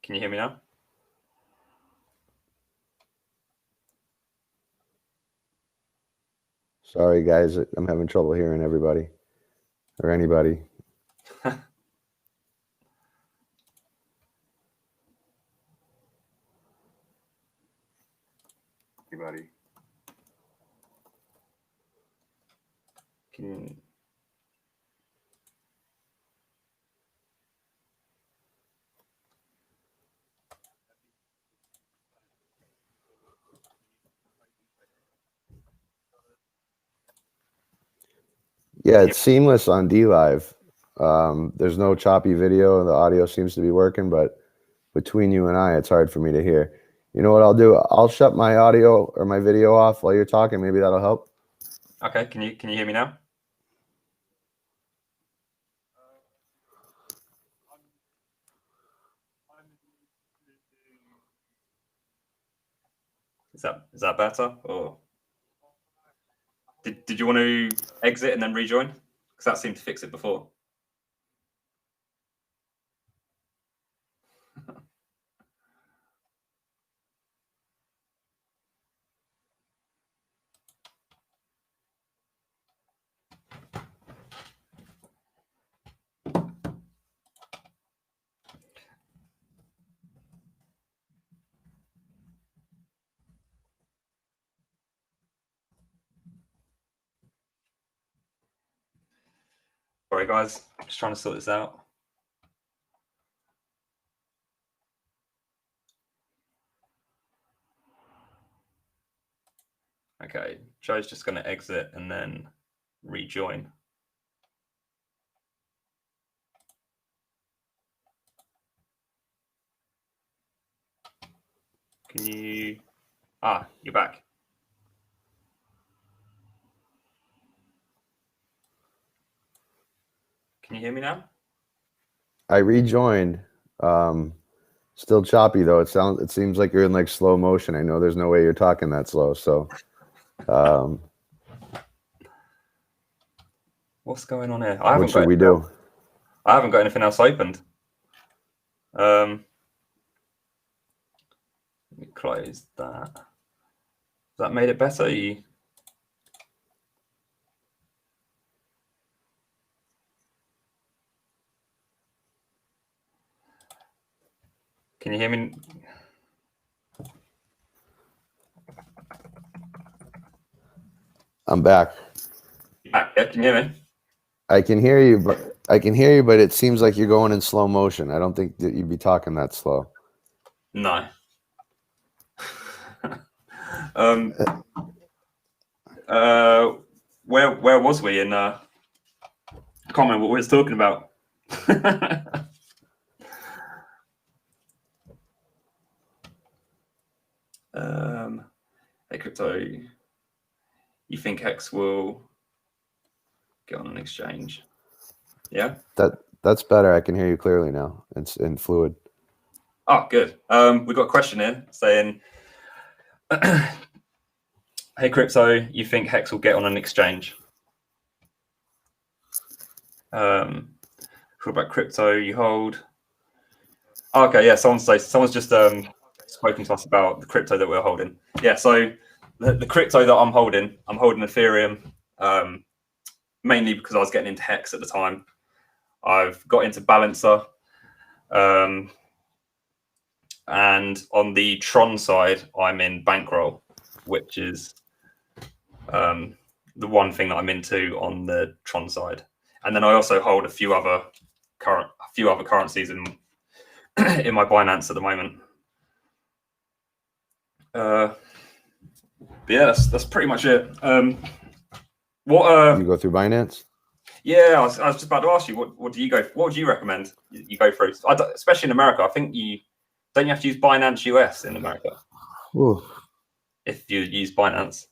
Can you hear me now? Sorry, guys. I'm having trouble hearing everybody or anybody. Anybody? Yeah, it's seamless on D Live. There's no choppy video. The audio seems to be working, but between you and I, it's hard for me to hear. You know what I'll do? I'll shut my audio or my video off while you're talking. Maybe that'll help. Okay, can you hear me now? Is that better? Or did you want to exit and then rejoin? Because that seemed to fix it before. Sorry, guys. Just trying to sort this out. Okay, Joe's just going to exit and then rejoin. Can you... you're back. Can you hear me now? I rejoined. Still choppy though. It seems like you're in like slow motion. I know there's no way you're talking that slow. So, what's going on here? What should we do? I haven't got anything else opened. Let me close that. Has that made it better? Can you hear me? I'm back. Yeah, can you hear me? I can hear you, but it seems like you're going in slow motion. I don't think that you'd be talking that slow. No. Where was we in? I can't remember what we was talking about. Hey, crypto. You think Hex will get on an exchange? Yeah. That's better. I can hear you clearly now. It's in fluid. Oh, good. We got a question here saying, "Hey, crypto. You think Hex will get on an exchange?" What about crypto you hold? Oh, okay, yeah. Someone's just spoken to us about the crypto that we're holding. Yeah, so the crypto that I'm holding Ethereum, mainly because I was getting into Hex at the time. I've got into Balancer, and on the Tron side, I'm in Bankroll, which is the one thing that I'm into on the Tron side. And then I also hold a few other currencies in in my Binance at the moment. But yeah, that's pretty much it. You go through Binance? Yeah, I was just about to ask you, what do you go? What would you recommend you go through? Especially in America, I think you have to use Binance US in America. Ooh. If you use Binance.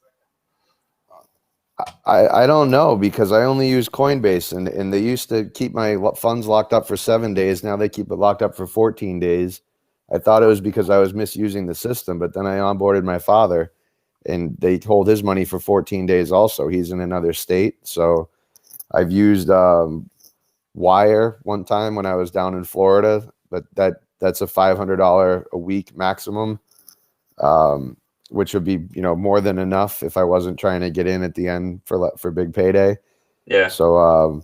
I don't know, because I only use Coinbase, and they used to keep my funds locked up for 7 days. Now they keep it locked up for 14 days. I thought it was because I was misusing the system, but then I onboarded my father, and they hold his money for 14 days also. He's in another state. So I've used Wire one time when I was down in Florida, but that's a $500 a week maximum, which would be, more than enough if I wasn't trying to get in at the end for big payday. Yeah. So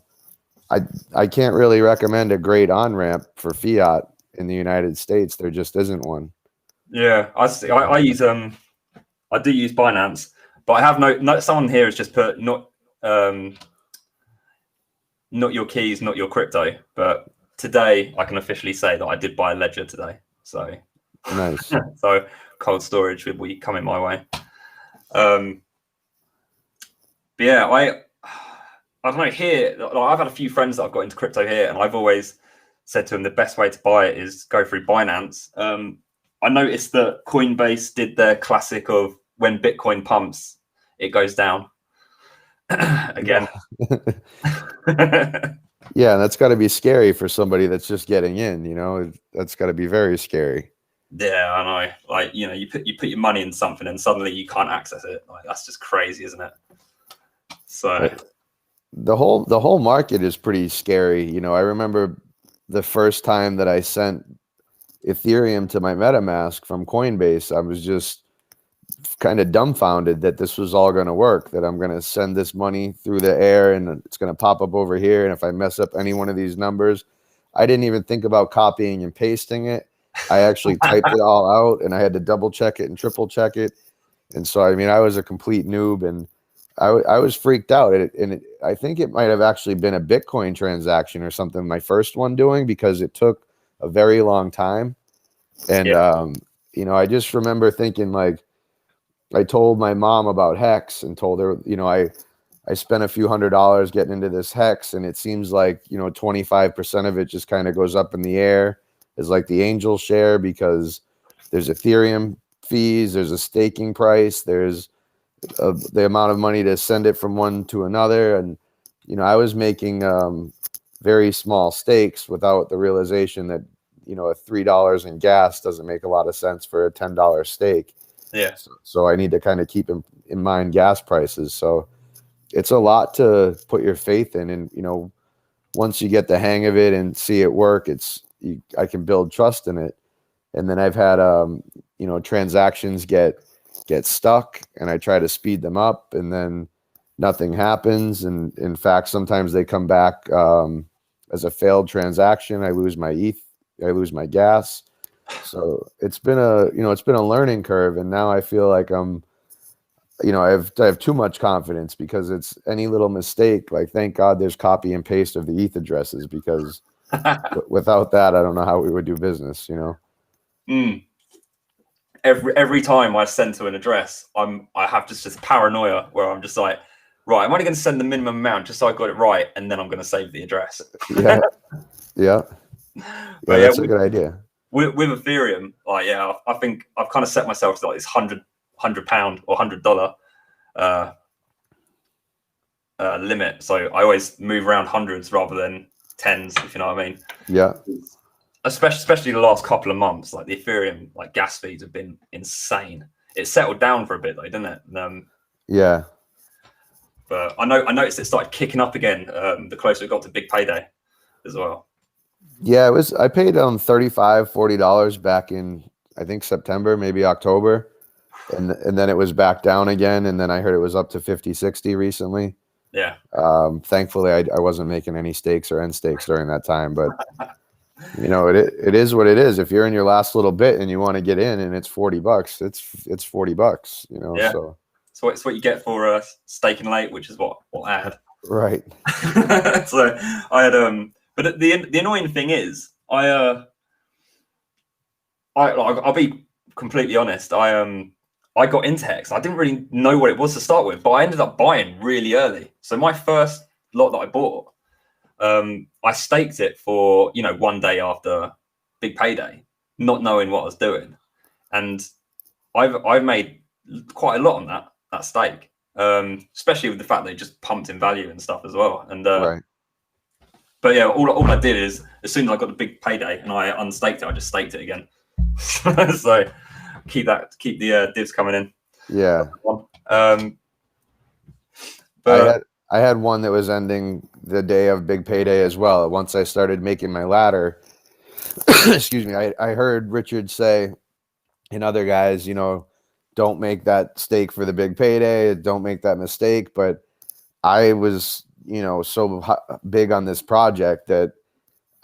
I can't really recommend a great on-ramp for fiat in the United States. There just isn't one. Yeah, I do use Binance, but I have someone here has just put not your keys, not your crypto. But today I can officially say that I did buy a ledger today. So nice. So cold storage will be coming my way. But yeah, I don't know, here, like, I've had a few friends that I've got into crypto here, and I've always said to them the best way to buy it is go through Binance. I noticed that Coinbase did their classic of when Bitcoin pumps, it goes down again. Yeah, that's got to be scary for somebody that's just getting in. That's got to be very scary. Yeah, I know. Like, you put your money in something and suddenly you can't access it. Like, that's just crazy, isn't it? So the whole market is pretty scary. I remember the first time that I sent Ethereum to my MetaMask from Coinbase, I was just kind of dumbfounded that this was all going to work, that I'm going to send this money through the air and it's going to pop up over here. And if I mess up any one of these numbers, I didn't even think about copying and pasting it. I actually typed it all out, and I had to double check it and triple check it. And so, I mean, I was a complete noob, and I was freaked out. I think it might have actually been a Bitcoin transaction or something, my first one doing, because it took a very long time. And, I just remember thinking, like, I told my mom about Hex and told her, I spent a few $100s getting into this Hex, and it seems like, 25% of it just kind of goes up in the air as like the angel share, because there's Ethereum fees, there's a staking price, there's the amount of money to send it from one to another. And, I was making very small stakes without the realization that, a $3 in gas doesn't make a lot of sense for a $10 stake. Yeah. So I need to kind of keep in mind gas prices. So it's a lot to put your faith in. And, once you get the hang of it and see it work, I can build trust in it. And then I've had, transactions get stuck, and I try to speed them up, and then nothing happens. And in fact, sometimes they come back as a failed transaction. I lose my ETH, I lose my gas. So it's been a learning curve. And now I feel like I have too much confidence, because it's any little mistake. Like, thank God there's copy and paste of the ETH addresses, because without that, I don't know how we would do business, Every time I send to an address, I have just this paranoia where I'm just like, right, I'm only going to send the minimum amount just so I got it right, and then I'm going to save the address. Yeah. That's a good idea. With Ethereum, I think I've kind of set myself to like this £100 or $100 limit. So I always move around hundreds rather than tens, if you know what I mean. Yeah. Especially the last couple of months, like the Ethereum gas fees have been insane. It settled down for a bit though, didn't it? Yeah. But I noticed it started kicking up again the closer it got to big payday as well. Yeah, I paid $35-40 back in, I think, September, maybe October. And then it was back down again. And then I heard it was up to 50-60 recently. Yeah. Thankfully, I wasn't making any stakes or end stakes during that time. But, it is what it is. If you're in your last little bit and you want to get in and it's $40, it's $40, Yeah. So it's what you get for staking late, which is what I had. Right. So I had but the annoying thing is I'll be completely honest. I got into Hex. I didn't really know what it was to start with, but I ended up buying really early. So my first lot that I bought, I staked it for, one day after big payday, not knowing what I was doing. And I've made quite a lot on that stake, especially with the fact that it just pumped in value and stuff as well. And right. But yeah, all I did is, as soon as I got the big payday and I unstaked it, I just staked it again. So keep the divs coming in. Yeah. But I had one that was ending the day of big payday as well. Once I started making my ladder, excuse me, I heard Richard say, and other guys, don't make that stake for the big payday. Don't make that mistake. But I was, so big on this project that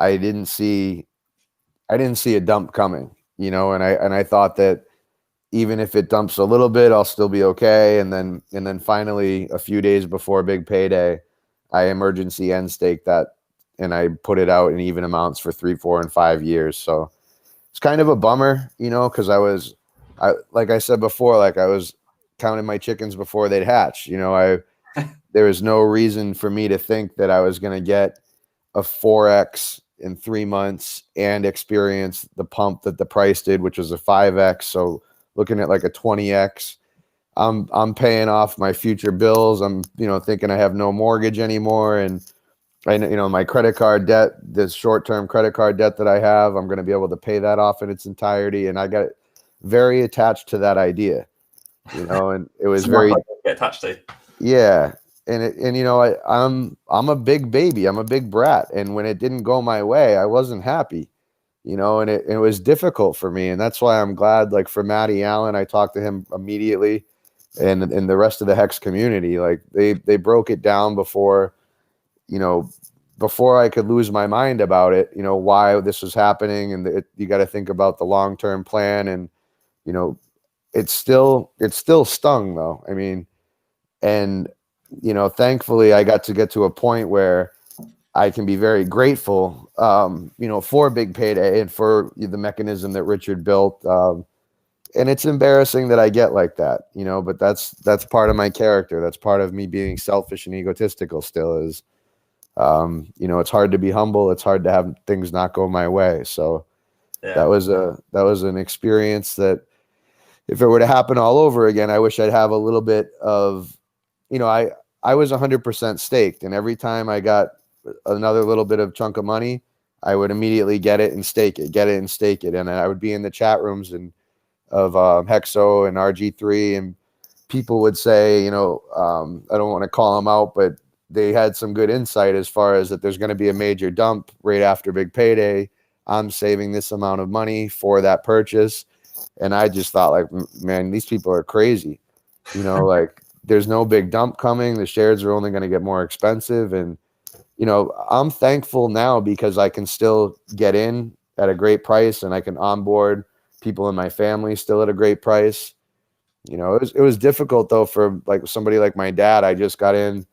I didn't see a dump coming, and I thought that even if it dumps a little bit, I'll still be okay. And then finally, a few days before big payday, I emergency end stake that, and I put it out in even amounts for 3, 4, and 5 years. So it's kind of a bummer, because like I said before, like I was counting my chickens before they'd hatch. there was no reason for me to think that I was going to get a 4x in 3 months and experience the pump that the price did, which was a 5x. So looking at like a 20x. I'm paying off my future bills. I'm, thinking I have no mortgage anymore. And my credit card debt, this short-term credit card debt that I have, I'm going to be able to pay that off in its entirety. And I got very attached to that idea, and it was very get attached to. Yeah. I'm a big baby. I'm a big brat. And when it didn't go my way, I wasn't happy, and it was difficult for me. And that's why I'm glad, like for Matty Allen, I talked to him immediately, and the rest of the Hex community, like they broke it down before I could lose my mind about it, why this was happening. And you got to think about the long-term plan. And, it still stung though. I mean, and, thankfully I got to a point where I can be very grateful, for Big Payday and for the mechanism that Richard built. And it's embarrassing that I get like that, but that's part of my character. That's part of me being selfish and egotistical still is, it's hard to be humble. It's hard to have things not go my way. So that was an experience that if it were to happen all over again, I wish I'd have a little bit of, I was 100% staked, and every time I got another little bit of chunk of money, I would immediately get it and stake it. And I would be in the chat rooms of Hexo and RG3, and people would say, I don't want to call them out, but they had some good insight as far as that there's going to be a major dump right after Big Payday. I'm saving this amount of money for that purchase. And I just thought, like, man, these people are crazy. Like there's no big dump coming. The shares are only going to get more expensive. And, I'm thankful now because I can still get in at a great price, and I can onboard people in my family still at a great price. It was difficult though for like somebody like my dad. I just got in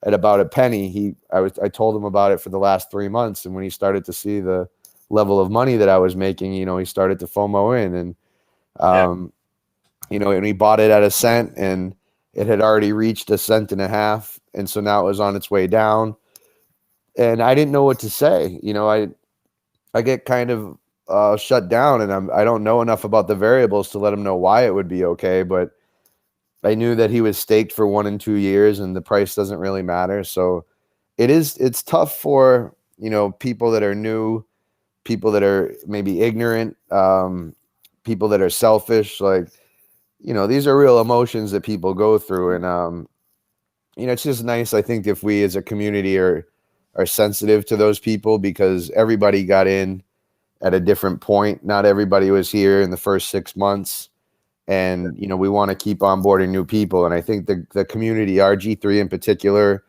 at about a penny. I told him about it for the last 3 months, and when he started to see the level of money that I was making, he started to FOMO in, and and he bought it at a cent, and it had already reached 1.5 cents, and so now it was on its way down, and I didn't know what to say. I get kind of shut down, and I don't know enough about the variables to let him know why it would be okay, but I knew that he was staked for 1 and 2 years, and the price doesn't really matter. So it's tough for, people that are new, people that are maybe ignorant, people that are selfish. Like, these are real emotions that people go through. And, it's just nice, I think, if we as a community are sensitive to those people, because everybody got in at a different point. Not everybody was here in the first 6 months. And, we want to keep onboarding new people. And I think the community, RG3 in particular,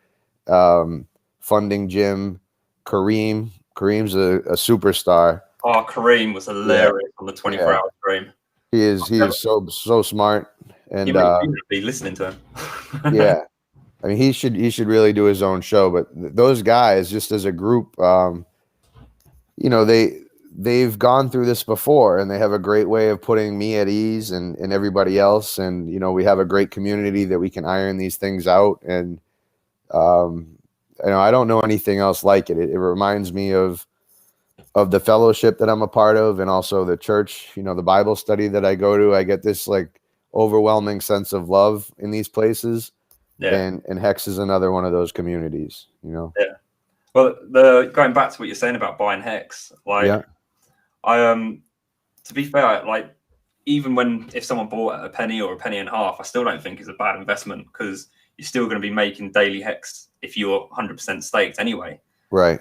funding Jim, Kareem's a superstar. Oh, Kareem was hilarious on the 24-hour stream. He is so smart. And you might be listening to him. Yeah. I mean, he should really do his own show. But those guys, just as a group, they've gone through this before, and they have a great way of putting me at ease and everybody else. And, we have a great community that we can iron these things out. And, I don't know anything else like it. It reminds me of the fellowship that I'm a part of, and also the church, the Bible study that I go to. I get this like overwhelming sense of love in these places. Yeah. And Hex is another one of those communities, Yeah. Well, going back to what you're saying about buying Hex, like, to be fair, like, even if someone bought at a penny or a penny and a half, I still don't think it's a bad investment, because you're still going to be making daily Hex if you're 100% staked anyway. Right.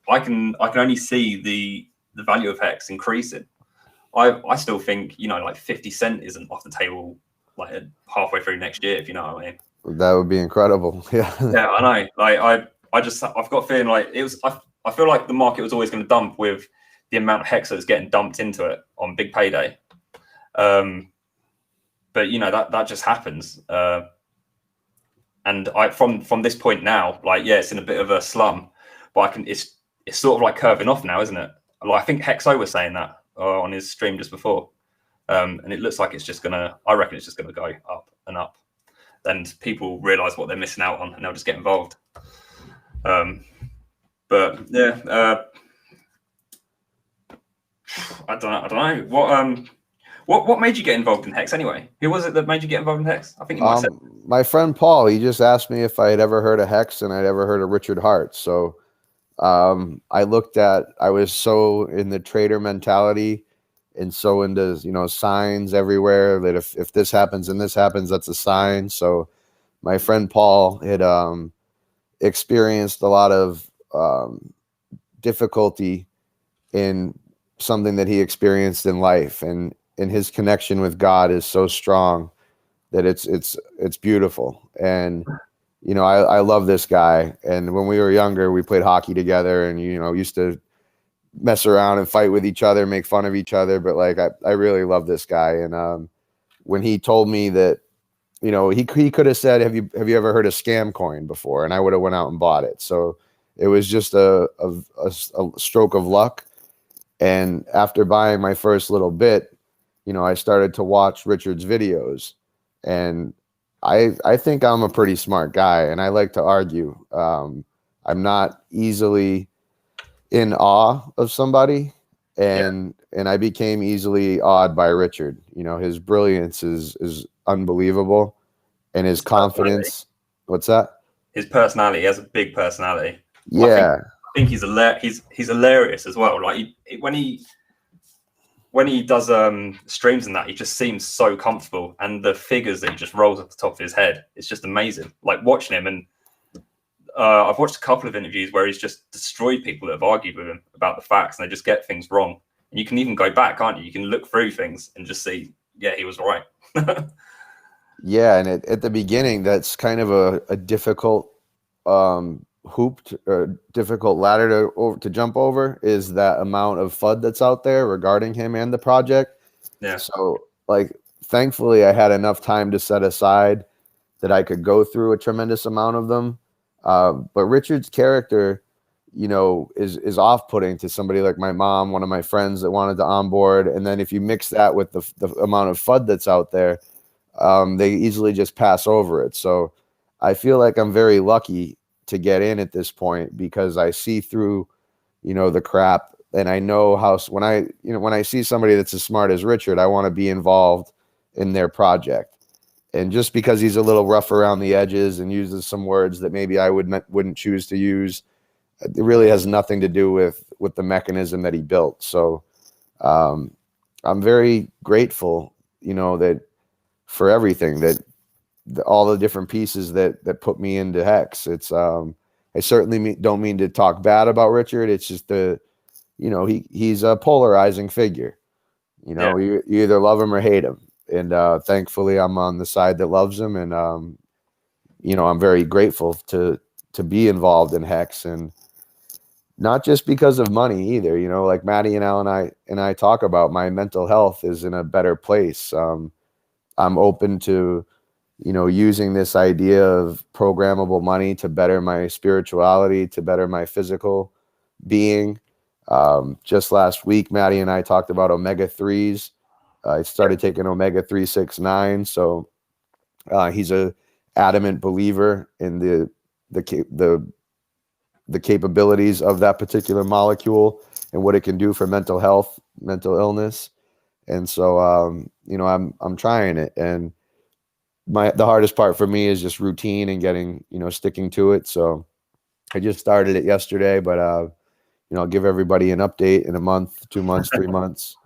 I can only see the value of Hex increasing. I still think, like 50 cent isn't off the table like halfway through next year, if you know what I mean. That would be incredible. Yeah. Yeah, I know. Like I've got a feeling like I feel like the market was always going to dump with the amount of Hex that's getting dumped into it on Big Payday. But that just happens. And from this point now, like, it's in a bit of a slum, but it's sort of like curving off now, isn't it? Like, I think Hexo was saying that on his stream just before. And it looks like I reckon it's just gonna go up and up. and people realize what they're missing out on, and they'll just get involved. But yeah, I don't know. What made you get involved in Hex anyway? Who was it that made you get involved in Hex? I think you might have said. My friend Paul, he just asked me if I had ever heard of Hex and I'd ever heard of Richard Hart. So I was so in the trader mentality and so into, signs everywhere that if this happens and this happens, that's a sign. So my friend Paul had experienced a lot of difficulty in something that he experienced in life, and his connection with God is so strong that it's beautiful. And I love this guy, and when we were younger we played hockey together and used to mess around and fight with each other, make fun of each other, but like I really love this guy. And when he told me that, he could have said, have you ever heard of Scam Coin before? And I would have went out and bought it. So it was just a stroke of luck. And after buying my first little bit, I started to watch Richard's videos, and I think I'm a pretty smart guy, and I like to argue. I'm not easily in awe of somebody, and I became easily awed by Richard. His brilliance is unbelievable, and his confidence. What's that? His personality. He has a big personality. Yeah. I think he's hilarious as well. Like when he does streams and that, he just seems so comfortable, and the figures that he just rolls off the top of his head, it's just amazing. Like watching him, and I've watched a couple of interviews where he's just destroyed people that have argued with him about the facts, and they just get things wrong. And you can even go back, can't you? You can look through things and just see, yeah, he was right. Yeah, and at the beginning, that's kind of a difficult difficult ladder to jump over, is that amount of FUD that's out there regarding him and the project. Yeah. So like, thankfully I had enough time to set aside that I could go through a tremendous amount of them. But Richard's character, is off-putting to somebody like my mom, one of my friends that wanted to onboard. And then if you mix that with the amount of FUD that's out there, they easily just pass over it. So I feel like I'm very lucky to get in at this point, because I see through, the crap, and I know how, when I see somebody that's as smart as Richard, I want to be involved in their project. And just because he's a little rough around the edges and uses some words that maybe I wouldn't choose to use, it really has nothing to do with the mechanism that he built. So I'm very grateful, that for everything, that all the different pieces that put me into Hex. It's I certainly don't mean to talk bad about Richard. It's just he's a polarizing figure. You either love him or hate him. And thankfully I'm on the side that loves him. And I'm very grateful to be involved in Hex, and not just because of money either. Like Maddie and Al and I talk about, my mental health is in a better place. I'm open to using this idea of programmable money to better my spirituality, to better my physical being. Just last week, Maddie and I talked about omega-3s. I started taking omega-369. So he's a adamant believer in the capabilities of that particular molecule and what it can do for mental health, mental illness. And so, I'm trying it. And the hardest part for me is just routine and getting, sticking to it. So I just started it yesterday, but, I'll give everybody an update in a month, 2 months, 3 months.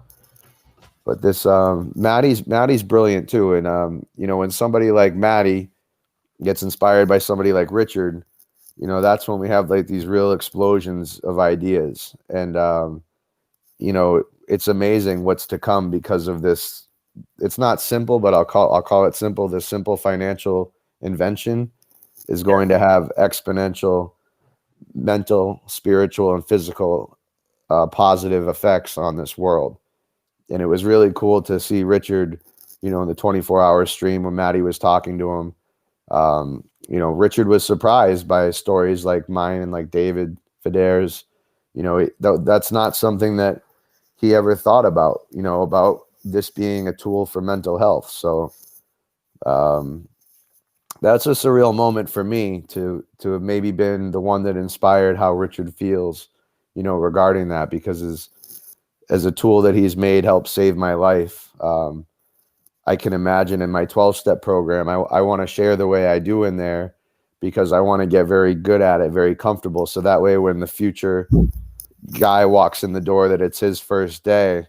But this, Maddie's brilliant too. And, when somebody like Maddie gets inspired by somebody like Richard, that's when we have like these real explosions of ideas. And, it's amazing what's to come because of this. It's not simple, but I'll call it simple. The simple financial invention is going to have exponential mental, spiritual, and physical positive effects on this world. And it was really cool to see Richard, in the 24-hour stream when Maddie was talking to him. Richard was surprised by stories like mine and like David Feder's. That's not something that he ever thought about, about this being a tool for mental health. So that's a surreal moment for me to have maybe been the one that inspired how Richard feels, regarding that, because as a tool that he's made helped save my life. I can imagine in my 12-step program, I want to share the way I do in there because I want to get very good at it, very comfortable. So that way, when the future guy walks in the door that it's his first day,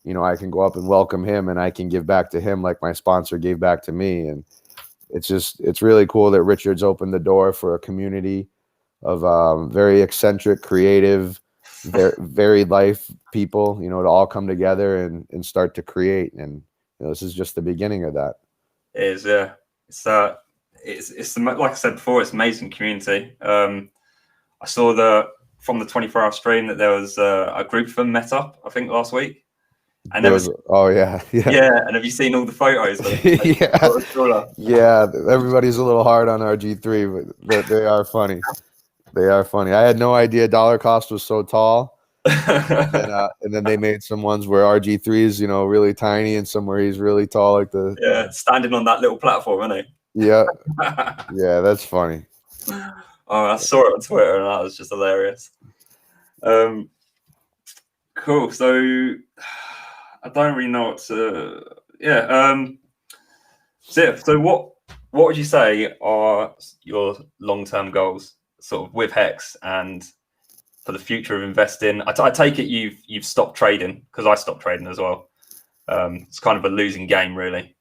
I can go up and welcome him and I can give back to him like my sponsor gave back to me. And it's really cool that Richard's opened the door for a community of very eccentric, creative, varied life people, to all come together and start to create. And this is just the beginning of that. It is, yeah. It's like I said before, it's amazing community. I saw from the 24-hour stream that there was a group of them met up, I think, last week. And yeah. And have you seen all the photos? Yeah, everybody's a little hard on RG3, but they are funny. They are funny. I had no idea dollar cost was so tall. And then they made some ones where RG3 is, really tiny, and some where he's really tall, like standing on that little platform, isn't he? Yeah. Yeah, that's funny. Oh, I saw it on Twitter and that was just hilarious. Cool. So I don't really know what to. So what would you say are your long-term goals, sort of with Hex and for the future of investing? I take it you've stopped trading, because I stopped trading as well. It's kind of a losing game, really.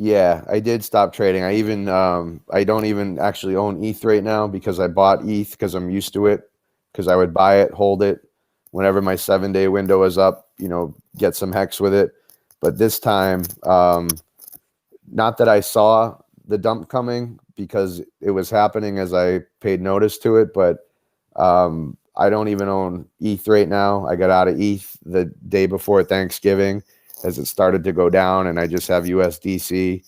Yeah, I did stop trading. I don't even actually own ETH right now because I bought ETH because I'm used to it, because I would buy it, hold it. Whenever my 7-day window is up, get some Hex with it. But this time, not that I saw the dump coming because it was happening as I paid notice to it, but I don't even own ETH right now. I got out of ETH the day before Thanksgiving as it started to go down, and I just have USDC.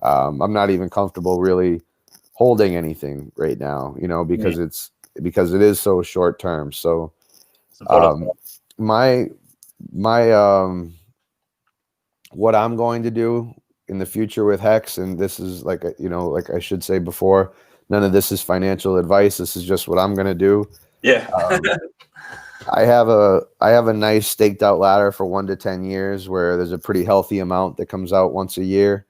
I'm not even comfortable really holding anything right now, because it is so short term. So my what I'm going to do in the future with Hex, and this is like I should say before, none of this is financial advice. This is just what I'm going to do. Yeah. I have a nice staked out ladder for 1 to 10 years where there's a pretty healthy amount that comes out once a year.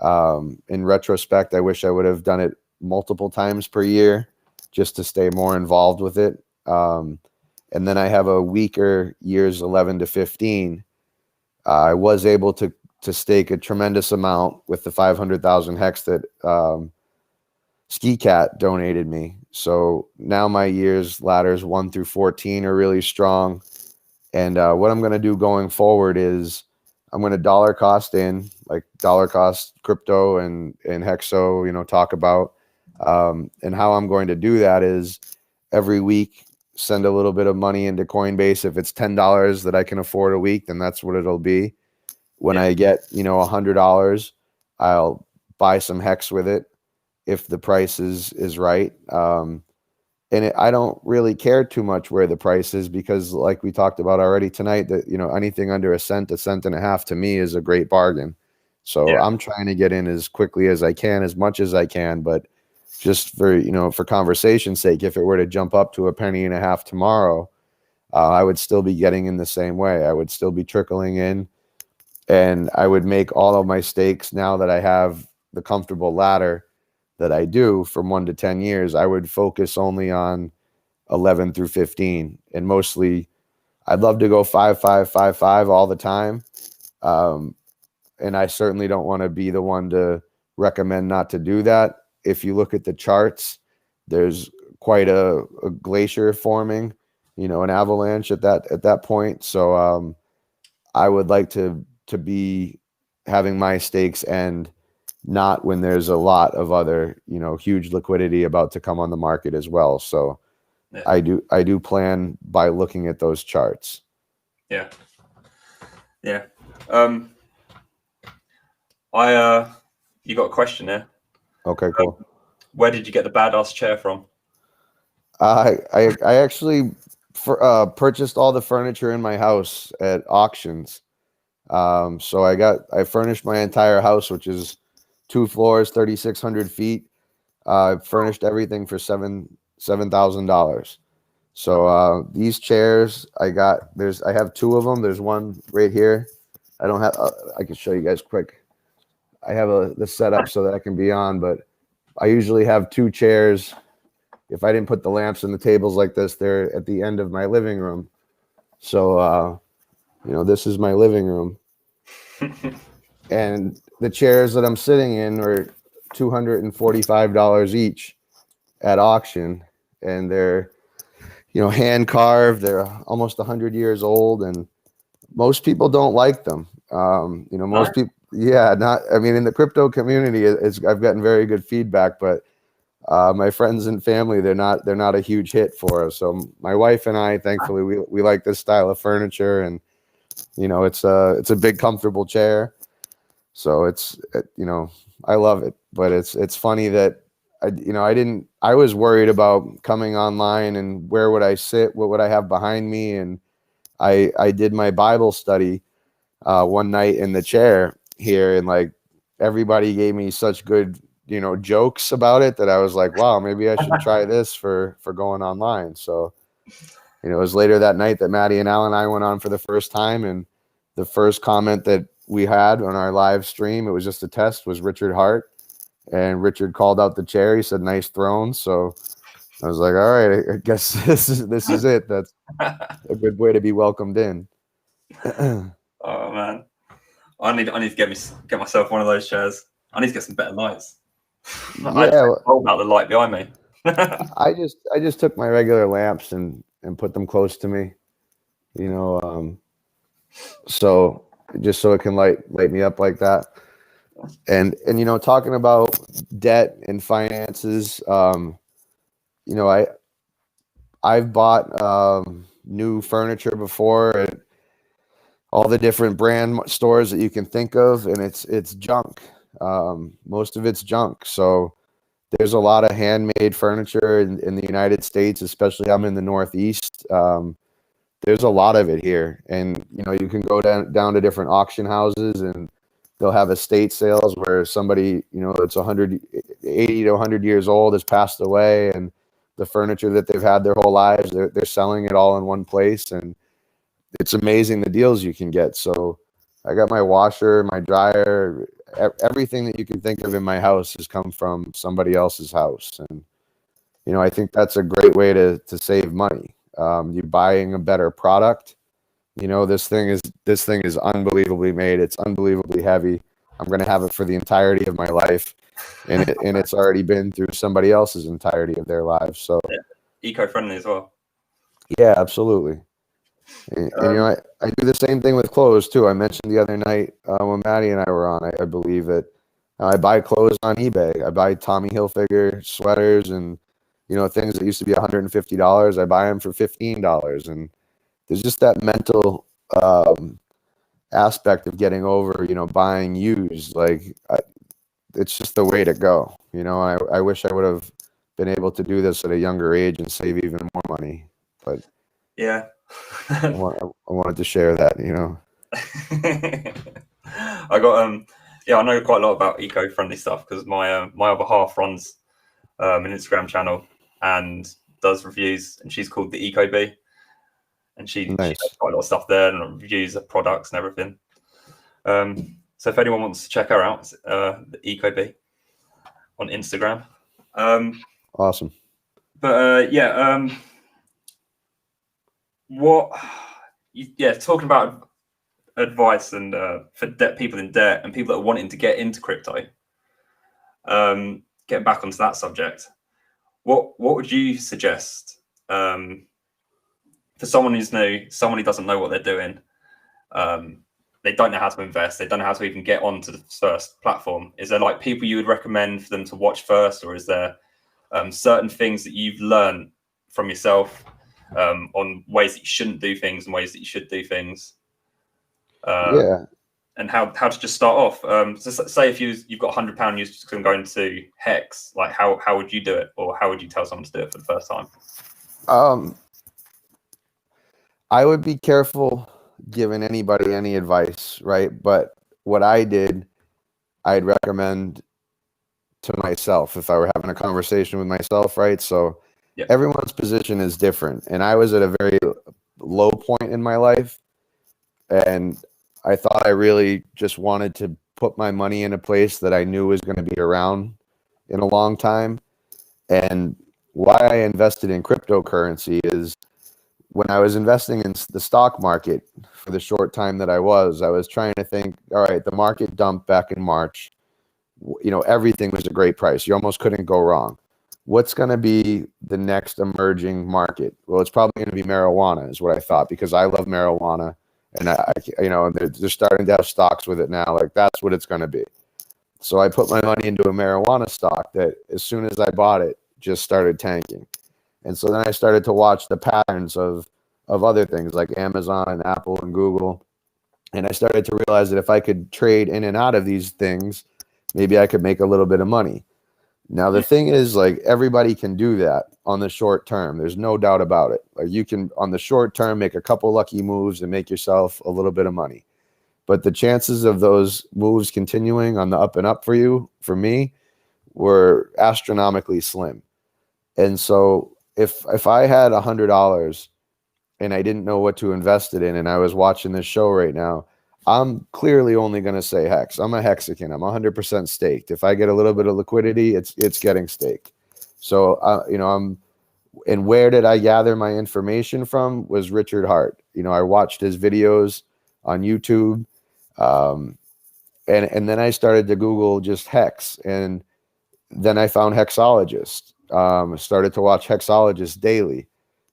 In retrospect, I wish I would have done it multiple times per year just to stay more involved with it. And then I have a weaker years 11 to 15. I was able to stake a tremendous amount with the 500,000 Hex that Ski Cat donated me. So now my years ladders 1 through 14 are really strong. And what I'm going to do going forward is I'm going to dollar cost in, like dollar cost crypto and Hexo, talk about. And how I'm going to do that is every week send a little bit of money into Coinbase. If it's $10 that I can afford a week, then that's what it'll be. When I get, $100, I'll buy some Hex with it if the price is right. And I don't really care too much where the price is, because like we talked about already tonight, that, anything under a cent and a half to me is a great bargain. So I'm trying to get in as quickly as I can, as much as I can, but just for conversation's sake, if it were to jump up to a penny and a half tomorrow, I would still be getting in the same way. I would still be trickling in, and I would make all of my stakes now that I have the comfortable ladder that I do from 1 to 10 years. I would focus only on 11 through 15, and mostly I'd love to go 5, 5, 5, 5 all the time. And I certainly don't want to be the one to recommend not to do that. If you look at the charts, there's quite a glacier forming, an avalanche at that point. So I would like to be having my stakes end not when there's a lot of other, huge liquidity about to come on the market as well. So I do plan by looking at those charts. Yeah. You got a question there? Okay, cool. Where did you get the badass chair from? I actually purchased all the furniture in my house at auctions. So I furnished my entire house, which is 2 floors, 3,600 feet. Furnished everything for $7,000. So these chairs I have two of them. There's one right here. I don't have. I can show you guys quick. I have the setup so that I can be on, but I usually have two chairs. If I didn't put the lamps and the tables like this, they're at the end of my living room. So this is my living room, and the chairs that I'm sitting in are $245 each at auction, and they're hand carved. They're almost 100 years old, and most people don't like them. Most people, yeah, not. I mean, in the crypto community, I've gotten very good feedback, but my friends and family, they're not a huge hit for us. So my wife and I, thankfully, we like this style of furniture, and it's a big, comfortable chair. So I love it, but it's funny that I was worried about coming online and where would I sit, what would I have behind me, and I did my Bible study one night in the chair here, and like everybody gave me such good jokes about it that I was like, wow, maybe I should try this for going online. So it was later that night that Maddie and Al and I went on for the first time, and the first comment that we had on our live stream, it was just a test, was Richard Hart, and Richard called out the chair. He said, "Nice throne." So I was like, all right, I guess this is it. That's a good way to be welcomed in. Oh man, I need to get myself one of those chairs. I need to get some better lights. I just told about the light behind me. I just took my regular lamps and put them close to me, so just so it can light me up like that. And talking about debt and finances, I've bought new furniture before at all the different brand stores that you can think of, and it's junk. Most of it's junk. So there's a lot of handmade furniture in the United States, especially I'm in the Northeast. There's a lot of it here, and you can go down to different auction houses, and they'll have estate sales where somebody it's 180 to 100 years old has passed away, and the furniture that they've had their whole lives, they're selling it all in one place, and it's amazing the deals you can get. So I got my washer, my dryer, everything that you can think of in my house has come from somebody else's house, and I think that's a great way to save money. You're buying a better product. This thing is unbelievably made. It's unbelievably heavy. I'm going to have it for the entirety of my life, and it's already been through somebody else's entirety of their lives. So eco-friendly as well. Yeah, absolutely. And I do the same thing with clothes too. I mentioned the other night when Maddie and I were on, I believe that I buy clothes on eBay. I buy Tommy Hilfiger sweaters and things that used to be $150. I buy them for $15, and there's just that mental aspect of getting over buying used. It's just the way to go. I wish I would have been able to do this at a younger age and save even more money, but yeah. I wanted to share that. I got I know quite a lot about eco-friendly stuff because my other half runs an Instagram channel and does reviews, and she's called the Eco Bee, and she does quite a lot of stuff there and reviews of products and everything. So if anyone wants to check her out, the Eco Bee on Instagram. Awesome. But talking about advice and for people in debt and people that are wanting to get into crypto. Getting back onto that subject, what would you suggest for someone who's new, someone who doesn't know what they're doing? They don't know how to invest. They don't know how to even get onto the first platform. Is there like people you would recommend for them to watch first, or is there certain things that you've learned from yourself on ways that you shouldn't do things and ways that you should do things? And how to just start off. So say if you've got £100 you're just going to go into Hex, like how would you do it, or how would you tell someone to do it for the first time? I would be careful giving anybody any advice, right? But what I did, I'd recommend to myself if I were having a conversation with myself, right? So Yeah. everyone's position is different. And I was at a very low point in my life. And I thought I really just wanted to put my money in a place that I knew was going to be around in a long time. And why I invested in cryptocurrency is when I was investing in the stock market for the short time that I was trying to think, all right, the market dumped back in March. You know, everything was a great price. You almost couldn't go wrong. What's going to be the next emerging market? Well, it's probably going to be marijuana is what I thought, because I love marijuana. And you know, they're starting to have stocks with it now. Like, that's what it's going to be. So I put my money into a marijuana stock that as soon as I bought it, just started tanking. And so then I started to watch the patterns of other things like Amazon and Apple and Google. And I started to realize that if I could trade in and out of these things, maybe I could make a little bit of money. Now, the thing is, like, everybody can do that on the short term. There's no doubt about it. Like, you can, on the short term, make a couple lucky moves and make yourself a little bit of money. But the chances of those moves continuing on the up and up for you, for me, were astronomically slim. And so if I had $100 and I didn't know what to invest it in, and I was watching this show right now, I'm clearly only going to say Hex. I'm a Hexican. I'm 100% staked. If I get a little bit of liquidity, it's getting staked. So, you know, and where did I gather my information from? Was Richard Hart. You know, I watched his videos on YouTube. And then I started to Google just Hex, and then I found Hexologist. Started to watch Hexologist daily,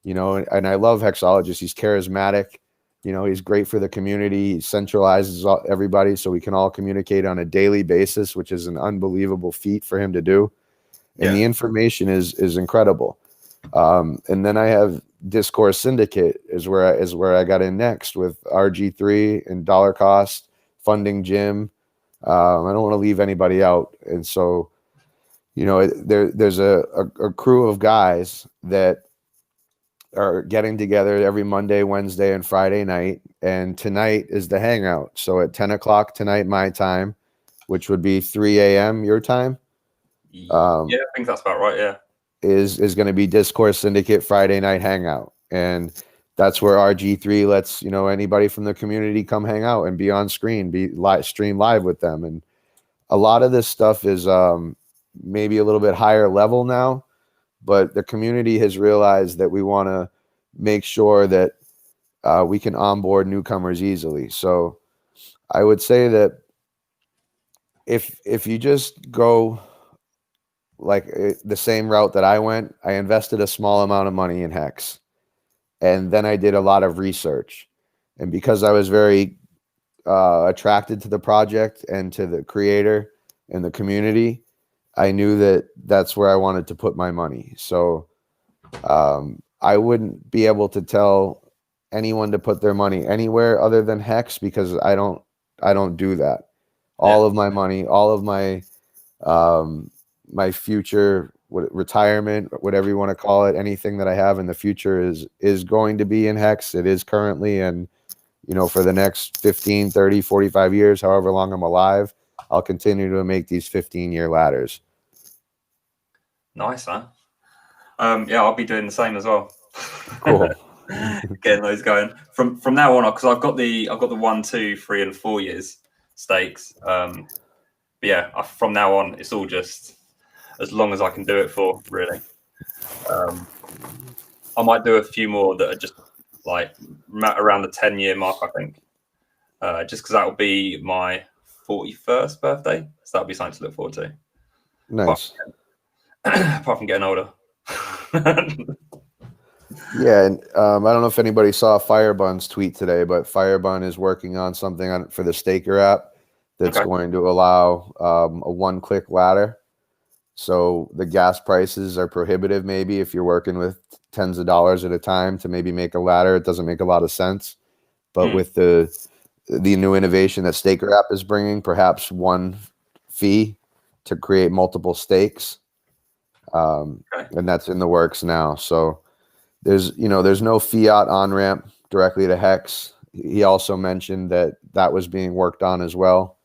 you know, and I love Hexologist. He's charismatic, you know, he's great for the community. He centralizes everybody so we can all communicate on a daily basis, which is an unbelievable feat for him to do. And the information is incredible. And then I have Discourse Syndicate is where I got in next with RG3 and Dollar Cost, Funding Jim. I don't want to leave anybody out. And so, you know, there's a crew of guys that are getting together every Monday, Wednesday, and Friday night. And tonight is the hangout. So at 10 o'clock tonight, my time, which would be 3 a.m. your time. Yeah, I think that's about right. Yeah. Is going to be Discourse Syndicate Friday night hangout. And that's where RG3 lets, you know, anybody from the community come hang out and be on screen, stream live with them. And a lot of this stuff is maybe a little bit higher level now, but the community has realized that we want to make sure that we can onboard newcomers easily. So I would say that if you just go like the same route that I went, I invested a small amount of money in Hex, and then I did a lot of research. And because I was very attracted to the project and to the creator and the community, I knew that that's where I wanted to put my money. So I wouldn't be able to tell anyone to put their money anywhere other than Hex, because I don't do that. All of my money, all of my my future retirement, whatever you want to call it, anything that I have in the future is going to be in Hex. It is currently, and you know, for the next 15, 30, 45 years, however long I'm alive, I'll continue to make these 15-year ladders. Nice, man. Yeah, I'll be doing the same as well. Cool. Getting those going from now on, because I've got the 1, 2, 3, and 4 years stakes. But yeah, from now on, it's all just as long as I can do it for, really. I might do a few more that are just like around the 10-year mark, I think. Just because that will be my 41st birthday, so that'll be something to look forward to. Nice. Apart from getting older. Yeah, and I don't know if anybody saw Firebun's tweet today, but Firebun is working on something for the Staker app that's going to allow a one-click ladder. So the gas prices are prohibitive maybe if you're working with tens of dollars at a time to maybe make a ladder. It doesn't make a lot of sense. But with the new innovation that Staker app is bringing, perhaps one fee to create multiple stakes. And that's in the works now. So there's no fiat on-ramp directly to Hex. He also mentioned that was being worked on as well.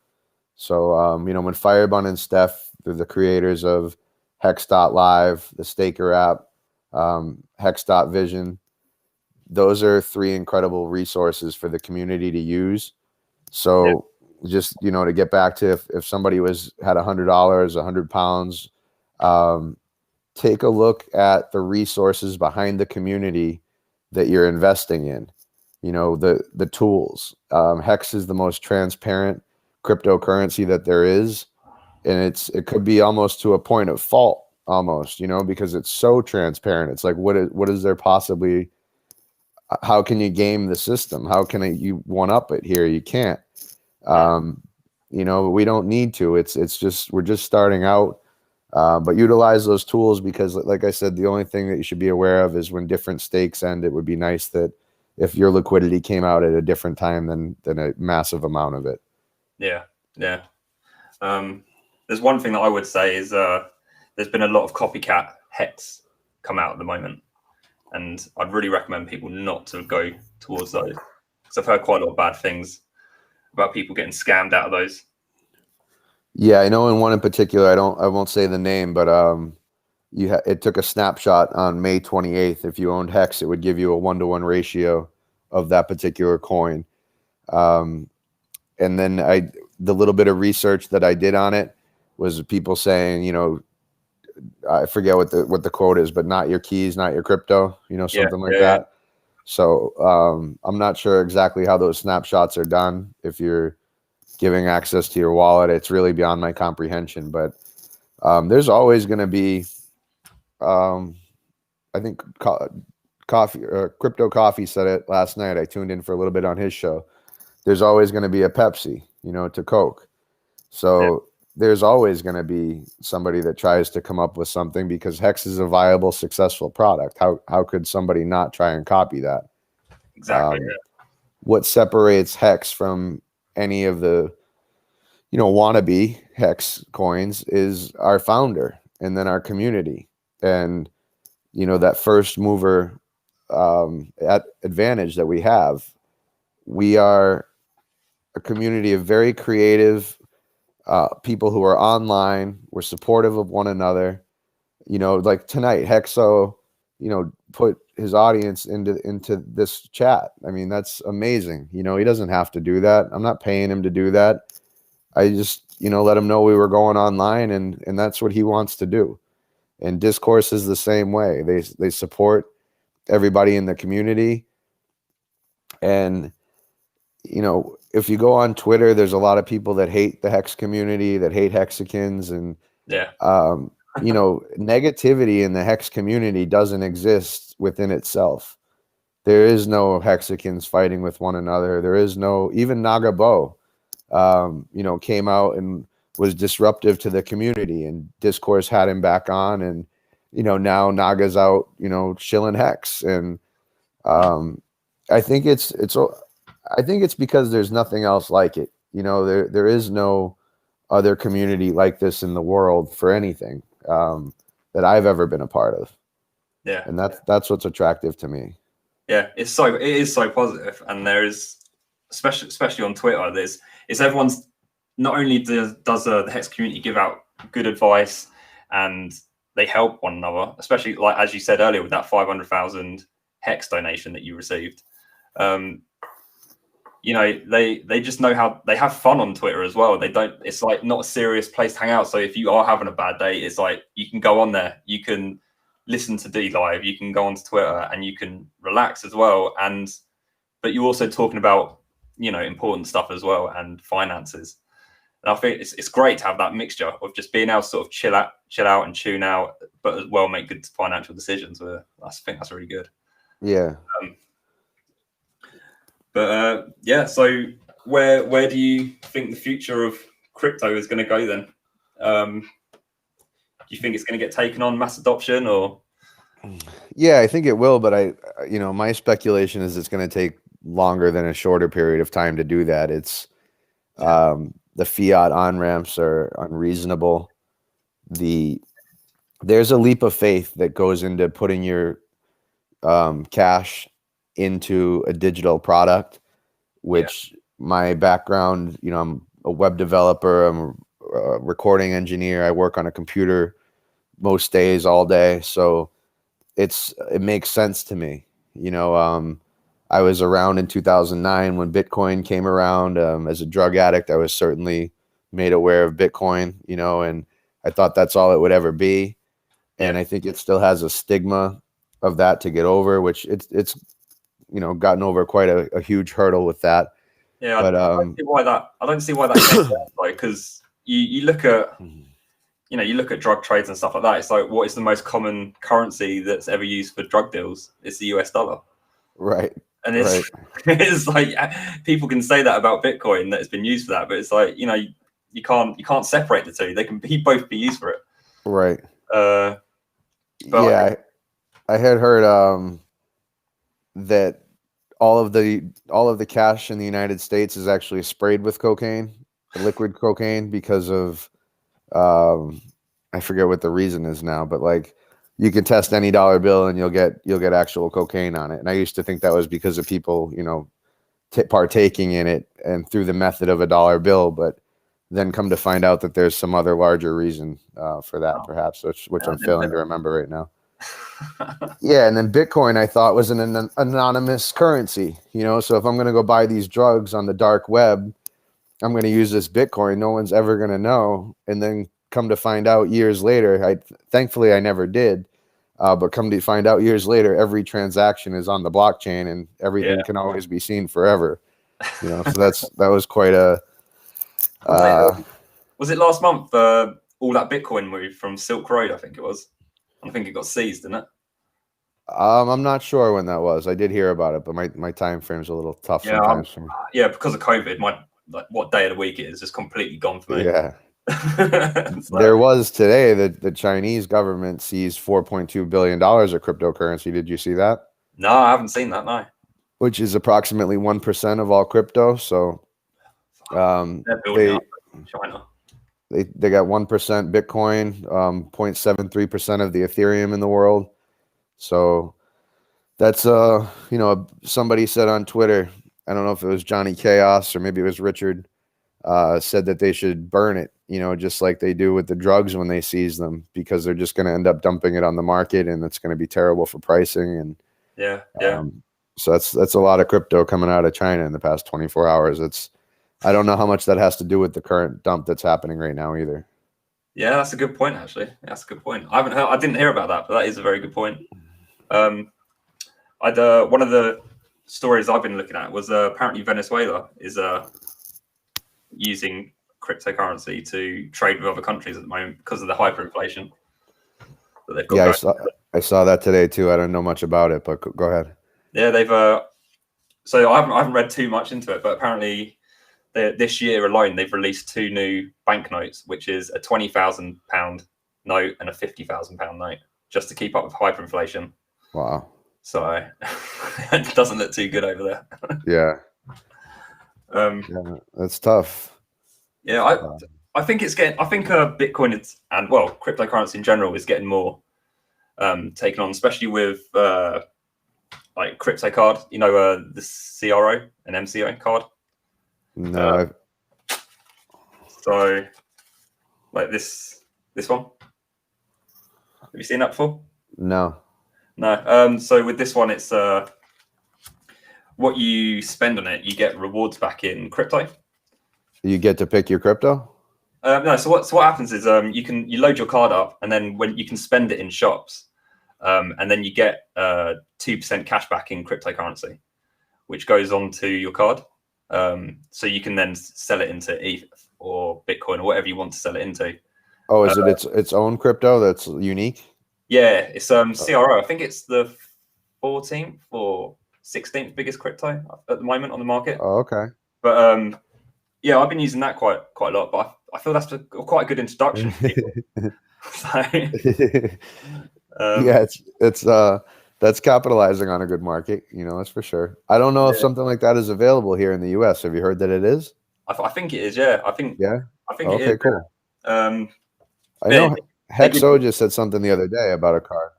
So, when Firebun and Steph, the creators of Hex.live, the Staker app, Hex.vision. Those are 3 incredible resources for the community to use. So just, you know, to get back to if somebody had $100, 100 pounds, take a look at the resources behind the community that you're investing in. You know, the tools. Hex is the most transparent cryptocurrency that there is, and it could be almost to a point of fault, almost, you know, because it's so transparent. It's like, what is there possibly? How can you game the system? How can you one up it here? You can't. You know, we don't need to. It's just, we're just starting out. But utilize those tools, because like I said, the only thing that you should be aware of is when different stakes end, it would be nice that if your liquidity came out at a different time than a massive amount of it. Yeah. There's one thing that I would say is there's been a lot of copycat Hex come out at the moment, and I'd really recommend people not to go towards those, because I've heard quite a lot of bad things about people getting scammed out of those. Yeah, I know in one in particular, I won't say the name, but it took a snapshot on May 28th. If you owned Hex, it would give you a 1-to-1 ratio of that particular coin. And then the little bit of research that I did on it was people saying, you know, I forget what the quote is, but not your keys, not your crypto, you know, something like that. So I'm not sure exactly how those snapshots are done. If you're giving access to your wallet, it's really beyond my comprehension. But there's always going to be, I think Crypto Coffee said it last night. I tuned in for a little bit on his show. There's always going to be a Pepsi, you know, to Coke. So there's always going to be somebody that tries to come up with something, because Hex is a viable, successful product. How could somebody not try and copy that? Exactly. What separates Hex from any of the, you know, wannabe Hex coins is our founder, and then our community, and, you know, that first mover advantage that we have. We are a community of very creative people who are online. We're supportive of one another. You know, like tonight, Hexo, you know, put his audience into this chat. I mean, that's amazing. You know, he doesn't have to do that. I'm not paying him to do that. I just, you know, let him know we were going online, and that's what he wants to do. And Discourse is the same way. They support everybody in the community. And, you know, if you go on Twitter, there's a lot of people that hate the Hex community, that hate Hexicans, and you know, negativity in the Hex community doesn't exist within itself. There is no Hexicans fighting with one another. There is no, even Nagabo, you know, came out and was disruptive to the community, and Discourse had him back on, and, you know, now Naga's out, you know, shilling Hex. And I think it's because there's nothing else like it. You know, there is no other community like this in the world for anything that I've ever been a part of. Yeah. And that's what's attractive to me. Yeah, it is so positive, and there is, especially on Twitter, it's everyone's, not only does the Hex community give out good advice and they help one another, especially like as you said earlier with that 500,000 Hex donation that you received. You know, they just know how they have fun on Twitter as well. It's like not a serious place to hang out. So if you are having a bad day, it's like you can go on there, you can listen to D Live, you can go onto Twitter, and you can relax as well. But you're also talking about, you know, important stuff as well, and finances. And I think it's great to have that mixture of just being able to sort of chill out and tune out, but as well make good financial decisions. I think that's really good. Yeah. Yeah. So where do you think the future of crypto is going to go then? Do you think it's going to get taken on, mass adoption, or? Yeah, I think it will, but you know, my speculation is it's going to take longer than a shorter period of time to do that. It's the fiat on ramps are unreasonable. There's a leap of faith that goes into putting your cash into a digital product, which my background, you know, I'm a web developer, I'm recording engineer. I work on a computer most days, all day. So it makes sense to me. I was around in 2009 when Bitcoin came around. As a drug addict, I was certainly made aware of Bitcoin, and I thought that's all it would ever be. And I think it still has a stigma of that to get over, which it's gotten over quite a huge hurdle with that. Yeah, But I don't see why that came about, like, because you look at you look at drug trades and stuff like that. It's like, what is the most common currency that's ever used for drug deals? It's the US dollar. Right. And it's it's like people can say that about Bitcoin, that it's been used for that, but it's like, you can't separate the two. They can both be used for it. Right. But yeah, I had heard that all of the cash in the United States is actually sprayed with cocaine, liquid cocaine, because of I forget what the reason is now, but like you can test any dollar bill and you'll get actual cocaine on it. And I used to think that was because of people, partaking in it and through the method of a dollar bill, but then come to find out that there's some other larger reason for that, perhaps, which I'm failing to remember right now. Yeah, and then Bitcoin I thought was an anonymous currency, so if I'm going to go buy these drugs on the dark web, I'm going to use this Bitcoin. No one's ever going to know. And then come to find out years later, thankfully I never did, but come to find out years later, every transaction is on the blockchain and everything can always be seen forever. So that was quite a. Was it last month? All that Bitcoin move from Silk Road, I think it was. I think it got seized, didn't it? I'm not sure when that was. I did hear about it, but my time frame's a little tough sometimes for me. Yeah, because of COVID, what day of the week it is just completely gone for me. Yeah. There was today that the Chinese government seized $4.2 billion of cryptocurrency. Did you see that? No, I haven't seen that. No. Which is approximately 1% of all crypto. So they're building up in China. They got 1% Bitcoin, 0.73% of the Ethereum in the world. So that's somebody said on Twitter, I don't know if it was Johnny Chaos or maybe it was Richard, said that they should burn it, just like they do with the drugs when they seize them, because they're just going to end up dumping it on the market and it's going to be terrible for pricing. And so that's a lot of crypto coming out of China in the past 24 hours. I don't know how much that has to do with the current dump that's happening right now either. Yeah, that's a good point, actually. That's a good point. I didn't hear about that, but that is a very good point. One of the stories I've been looking at was apparently Venezuela is using cryptocurrency to trade with other countries at the moment because of the hyperinflation that they've got. Yeah, I saw that today too. I don't know much about it, but go ahead. Yeah, they've so I haven't read too much into it, but apparently this year alone they've released 2 new banknotes, which is a £20,000 note and a £50,000 note, just to keep up with hyperinflation. Wow. So it doesn't look too good over there. Yeah, that's tough. Yeah, I think Bitcoin and cryptocurrency in general is getting more taken on, especially with like crypto card, the CRO and MCO card. No. So like this one. Have you seen that before? No. So with this one, it's what you spend on it, you get rewards back in crypto. You get to pick your crypto? No. So what happens is you load your card up, and then when you can spend it in shops, and then you get 2% cash back in cryptocurrency, which goes onto your card. So you can then sell it into ETH or Bitcoin or whatever you want to sell it into. Oh, is it its own crypto that's unique? Yeah, it's CRO. I think it's the 14th or 16th biggest crypto at the moment on the market. Oh, okay. But yeah, I've been using that quite a lot. But I feel that's quite a good introduction for people. Yeah, it's that's capitalizing on a good market. That's for sure. I don't know if something like that is available here in the U.S. Have you heard that it is? I think it is. Yeah, I think. Yeah. I think okay, it is. Cool. I yeah, know Hexo just said something the other day about a card.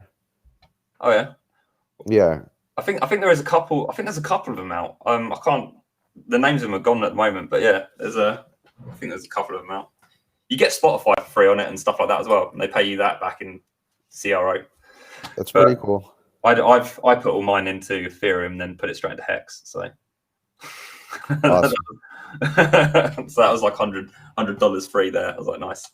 Oh yeah. Yeah. I think there is a couple. I think there's a couple of them out. I can't. The names of them are gone at the moment, but yeah, I think there's a couple of them out. you get Spotify for free on it and stuff like that as well, and they pay you that back in CRO. That's pretty cool. I put all mine into Ethereum, then put it straight into Hex. So, Awesome. so that was like $100 free there. I was like, nice.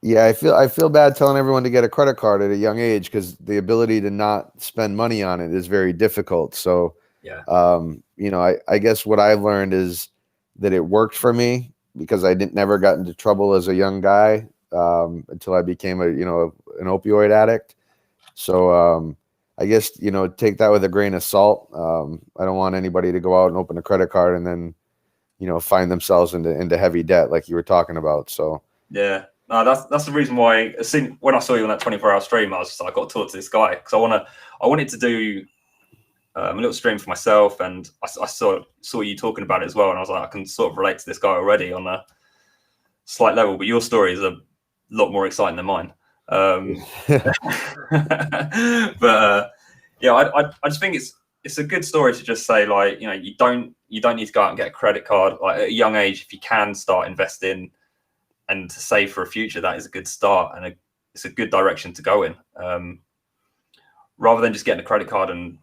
Yeah, I feel bad telling everyone to get a credit card at a young age because the ability to not spend money on it is very difficult. So, yeah, you know, I guess what I've learned is that it worked for me because I never got into trouble as a young guy until I became an opioid addict. So I guess, you know, take that with a grain of salt. I don't want anybody to go out and open a credit card and then, you know, find themselves into heavy debt like you were talking about. So yeah. No, that's the reason why. When I saw you on that 24-hour stream, I was just like, I got to talk to this guy because I wanted to do a little stream for myself, and I saw you talking about it as well, and I was like, I can sort of relate to this guy already on a slight level, but your story is a lot more exciting than mine. But yeah, I just think it's a good story to just say, like, you know, you don't need to go out and get a credit card. Like at a young age, if you can start investing and to save for a future, that is a good start, and it's a good direction to go in. Rather than just getting a credit card and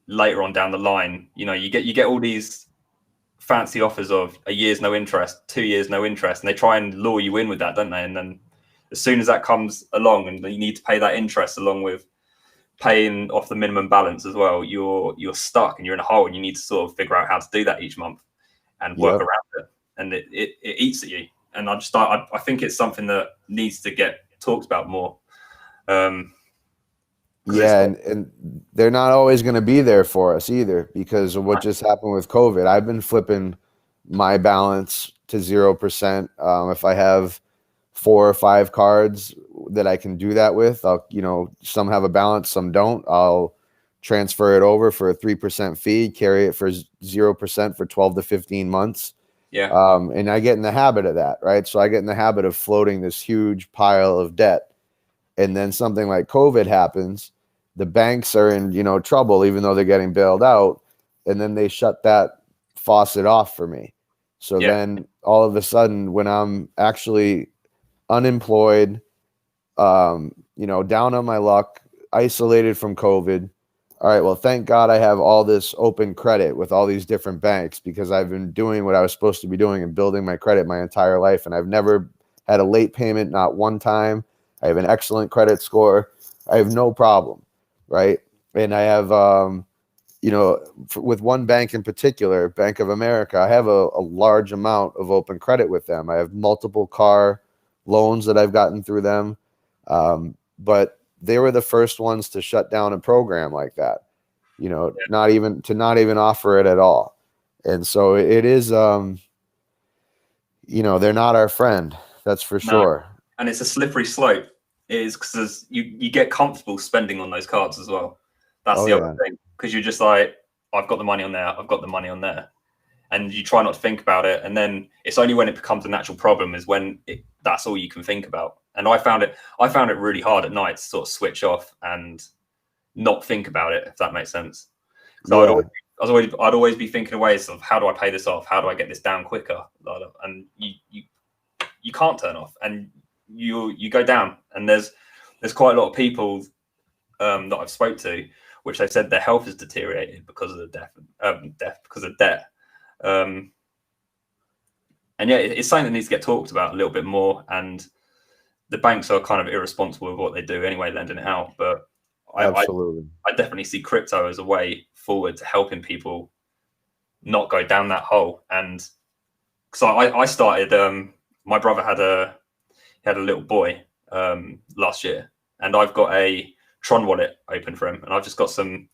later on down the line, you know, you get all these fancy offers of a year's no interest, 2 years no interest, and they try and lure you in with that, don't they? And then as soon as that comes along and you need to pay that interest along with paying off the minimum balance as well, you're stuck and you're in a hole, and you need to sort of figure out how to do that each month and work around it. And it eats at you. And I think it's something that needs to get talked about more. Yeah, and they're not always going to be there for us either because of what just happened with COVID. I've been flipping my balance to 0%. If I have 4 or 5 cards that I can do that with, I'll, you know, some have a balance, some don't. I'll transfer it over for a 3% fee, carry it for 0% for 12 to 15 months. Yeah. And I get in the habit of that, right? So I get in the habit of floating this huge pile of debt. And then something like COVID happens, the banks are in, you know, trouble, even though they're getting bailed out. And then they shut that faucet off for me. So then all of a sudden, when I'm actually unemployed, you know, down on my luck, isolated from COVID. All right, well, thank God I have all this open credit with all these different banks because I've been doing what I was supposed to be doing and building my credit my entire life. And I've never had a late payment, not one time. I have an excellent credit score. I have no problem, right? And I have, you know, with one bank in particular, Bank of America, I have a large amount of open credit with them. I have multiple car loans that I've gotten through them. But they were the first ones to shut down a program like that, you know, not even offer it at all. And so it is, you know, they're not our friend. That's for sure. And it's a slippery slope. It is because you get comfortable spending on those cards as well. That's the other thing. Because you're just like, I've got the money on there. I've got the money on there. And you try not to think about it. And then it's only when it becomes a natural problem is when that's all you can think about. And I found it really hard at night to sort of switch off and not think about it, if that makes sense. So I'd always be thinking of ways of how do I pay this off? How do I get this down quicker? And you can't turn off, and you go down. And there's quite a lot of people that I've spoke to, which they said their health has deteriorated because of the because of debt. And yeah, it's something that needs to get talked about a little bit more. And the banks are kind of irresponsible with what they do anyway, lending it out. But I definitely see crypto as a way forward to helping people not go down that hole. And so I started. My brother had a little boy last year, and I've got a Tron wallet open for him, and I've just got some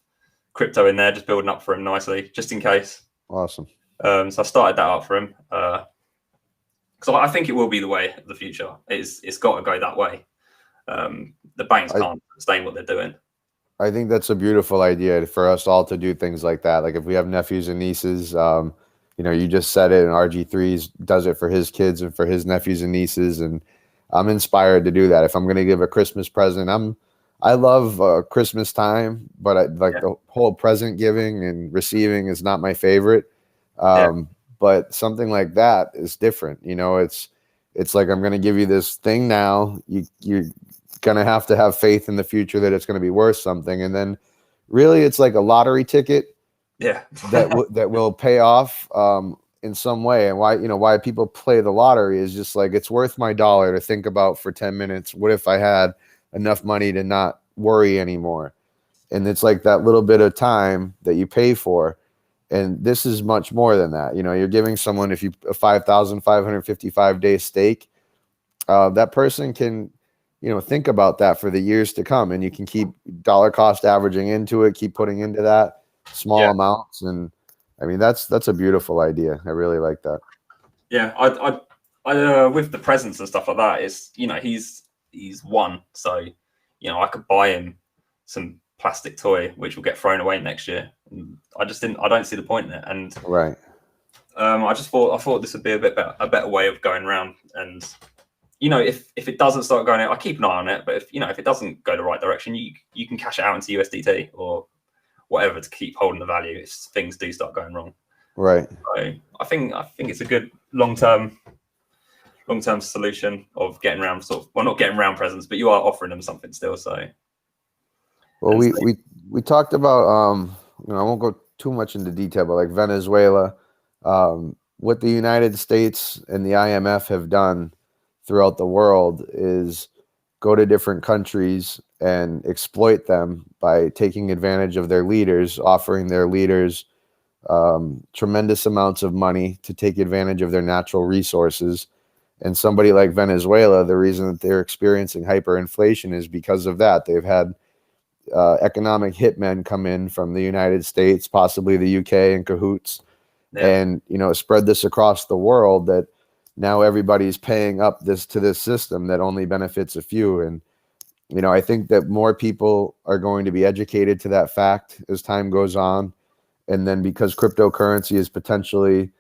crypto in there, just building up for him nicely, just in case. Awesome. So I started that up for him. So I think it will be the way of the future. It's got to go that way. The banks can't sustain what they're doing. I think that's a beautiful idea for us all to do things like that. Like if we have nephews and nieces, you know, you just said it, and RG3 does it for his kids and for his nephews and nieces, and I'm inspired to do that. If I'm going to give a Christmas present, I love Christmas time, but the whole present giving and receiving is not my favorite. But something like that is different. You know, it's It's like, I'm going to give you this thing now. You're going to have faith in the future that it's going to be worth something. And then really it's like a lottery ticket Yeah. that will pay off in some way. And why people play the lottery is just like, it's worth my dollar to think about for 10 minutes. What if I had enough money to not worry anymore? And it's like that little bit of time that you pay for. And this is much more than that. You're giving someone, if you a 5,555-day stake, that person can, think about that for the years to come, and you can keep dollar cost averaging into it, keep putting into that small amounts. And I mean, that's a beautiful idea. I really like that. Yeah. I with the presents and stuff like that, it's, he's one. So, I could buy him some plastic toy which will get thrown away next year. I don't see the point in it. And right. I thought this would be a better way of going around. And if it doesn't start going out, I keep an eye on it. But if it doesn't go the right direction, you can cash it out into USDT or whatever to keep holding the value if things do start going wrong. Right. So I think it's a good long term solution of getting around not getting around presents, but you are offering them something still. So. Well, we talked about I won't go too much into detail, but like Venezuela, what the United States and the IMF have done throughout the world is go to different countries and exploit them by taking advantage of their leaders, offering their leaders tremendous amounts of money to take advantage of their natural resources. And somebody like Venezuela, the reason that they're experiencing hyperinflation is because of that. They've had economic hitmen come in from the United States, possibly the UK, in cahoots, and spread this across the world, that now everybody's paying up to this system that only benefits a few. And I think that more people are going to be educated to that fact as time goes on. And then because cryptocurrency is potentially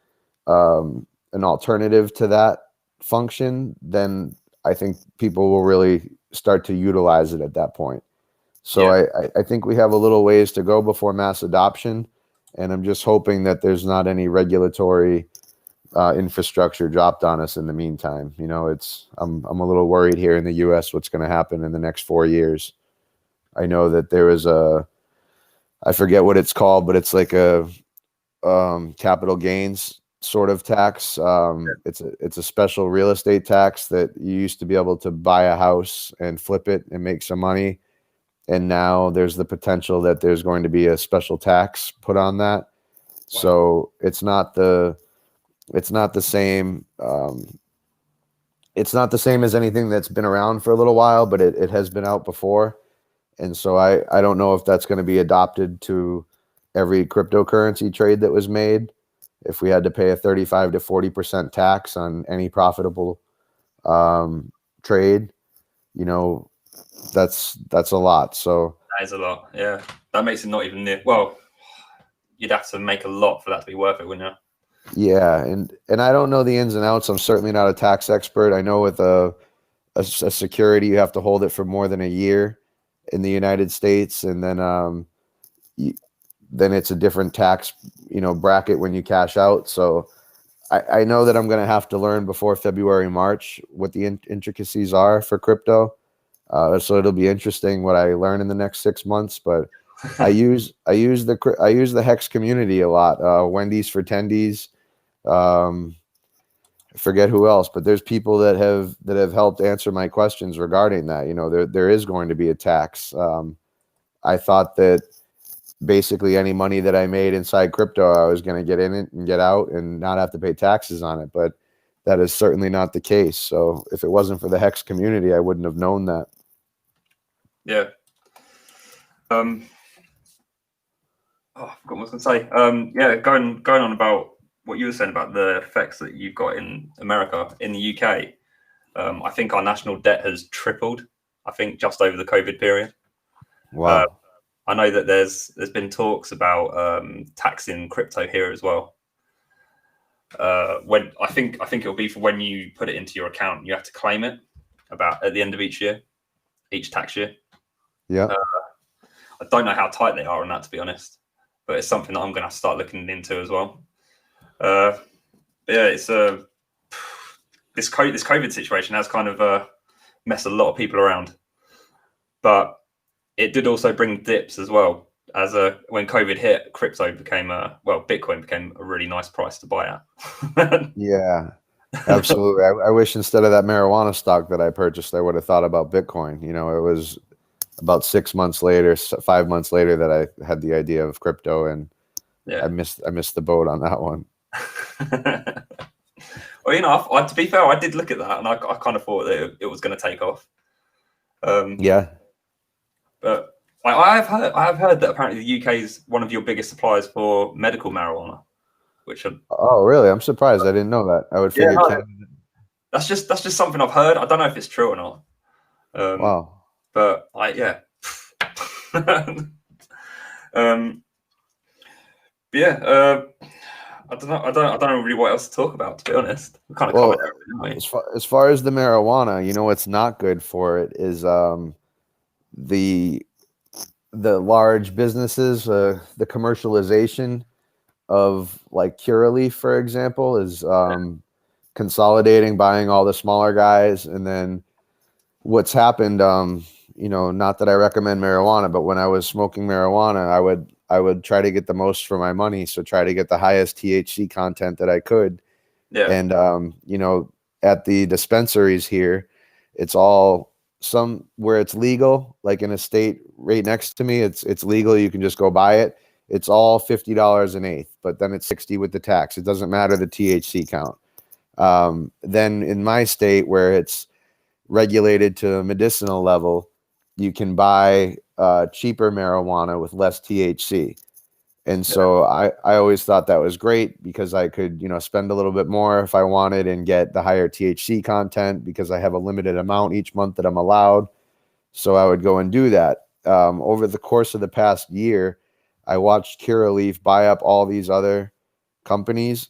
an alternative to that function, then I think people will really start to utilize it at that point. So I think we have a little ways to go before mass adoption, and I'm just hoping that there's not any regulatory infrastructure dropped on us in the meantime. I'm a little worried here in the U.S. what's going to happen in the next 4 years. I know that there is I forget what it's called, but it's like a capital gains sort of tax. It's a special real estate tax that you used to be able to buy a house and flip it and make some money. And now there's the potential that there's going to be a special tax put on that. Wow. So it's not the same. It's not the same as anything that's been around for a little while, but it has been out before. And so I don't know if that's going to be adopted to every cryptocurrency trade that was made. If we had to pay a 35 to 40% tax on any profitable trade, that's a lot. So that is a lot. Yeah, that makes it not even near. Well, you'd have to make a lot for that to be worth it, wouldn't you? Yeah, and I don't know the ins and outs. I'm certainly not a tax expert. I know with a security, you have to hold it for more than a year in the United States, and then then it's a different tax bracket when you cash out. So I know that I'm going to have to learn before February, March what the intricacies are for crypto. So it'll be interesting what I learn in the next 6 months. But I use the Hex community a lot. Wendy's for Tendies. I forget who else, but there's people that have helped answer my questions regarding that. There is going to be a tax. I thought that basically any money that I made inside crypto, I was going to get in it and get out and not have to pay taxes on it. But that is certainly not the case. So if it wasn't for the Hex community, I wouldn't have known that. Yeah. I forgot what I was going to say. Yeah, going on about what you were saying about the effects that you've got in America, in the UK. I think our national debt has tripled. I think just over the COVID period. Wow. I know that there's been talks about taxing crypto here as well. When I think it'll be for when you put it into your account, you have to claim it about at the end of each tax year. Yeah. I don't know how tight they are on that, to be honest, but it's something that I'm going to have to start looking into as well. Yeah, it's this COVID situation has kind of messed a lot of people around, but it did also bring dips as well. As when COVID hit, crypto became Bitcoin became a really nice price to buy at. Yeah, absolutely. I wish instead of that marijuana stock that I purchased, I would have thought about Bitcoin. You know, it was about 6 months later, 5 months later, that I had the idea of crypto, and Yeah. I missed the boat on that one. Well, you know, to be fair, I did look at that, and I kind of thought that it was going to take off. Yeah. But I have heard that apparently the UK is one of your biggest suppliers for medical marijuana, which Oh, really? I'm surprised. I didn't know that. I would figure Canada. That's just something I've heard. I don't know if it's true or not. Wow. But I don't know. I don't know really what else to talk about, to be honest. We kind of covered everything. As far as the marijuana, you know, what's not good for it is the large businesses, the commercialization of like Curaleaf, for example, is consolidating, buying all the smaller guys, and then what's happened. You know, not that I recommend marijuana, but when I was smoking marijuana, I would try to get the most for my money, so try to get the highest THC content that I could. Yeah. And you know, at the dispensaries here, it's all where it's legal, like in a state right next to me, it's legal. You can just go buy it. It's all $50 an eighth, but then it's 60 with the tax. It doesn't matter the THC count. Then in my state, where it's regulated to a medicinal level, you can buy cheaper marijuana with less THC. And so I always thought that was great, because I could, you know, spend a little bit more if I wanted and get the higher THC content, because I have a limited amount each month that I'm allowed. So I would go and do that. Over the course of the past year, I watched Curaleaf buy up all these other companies,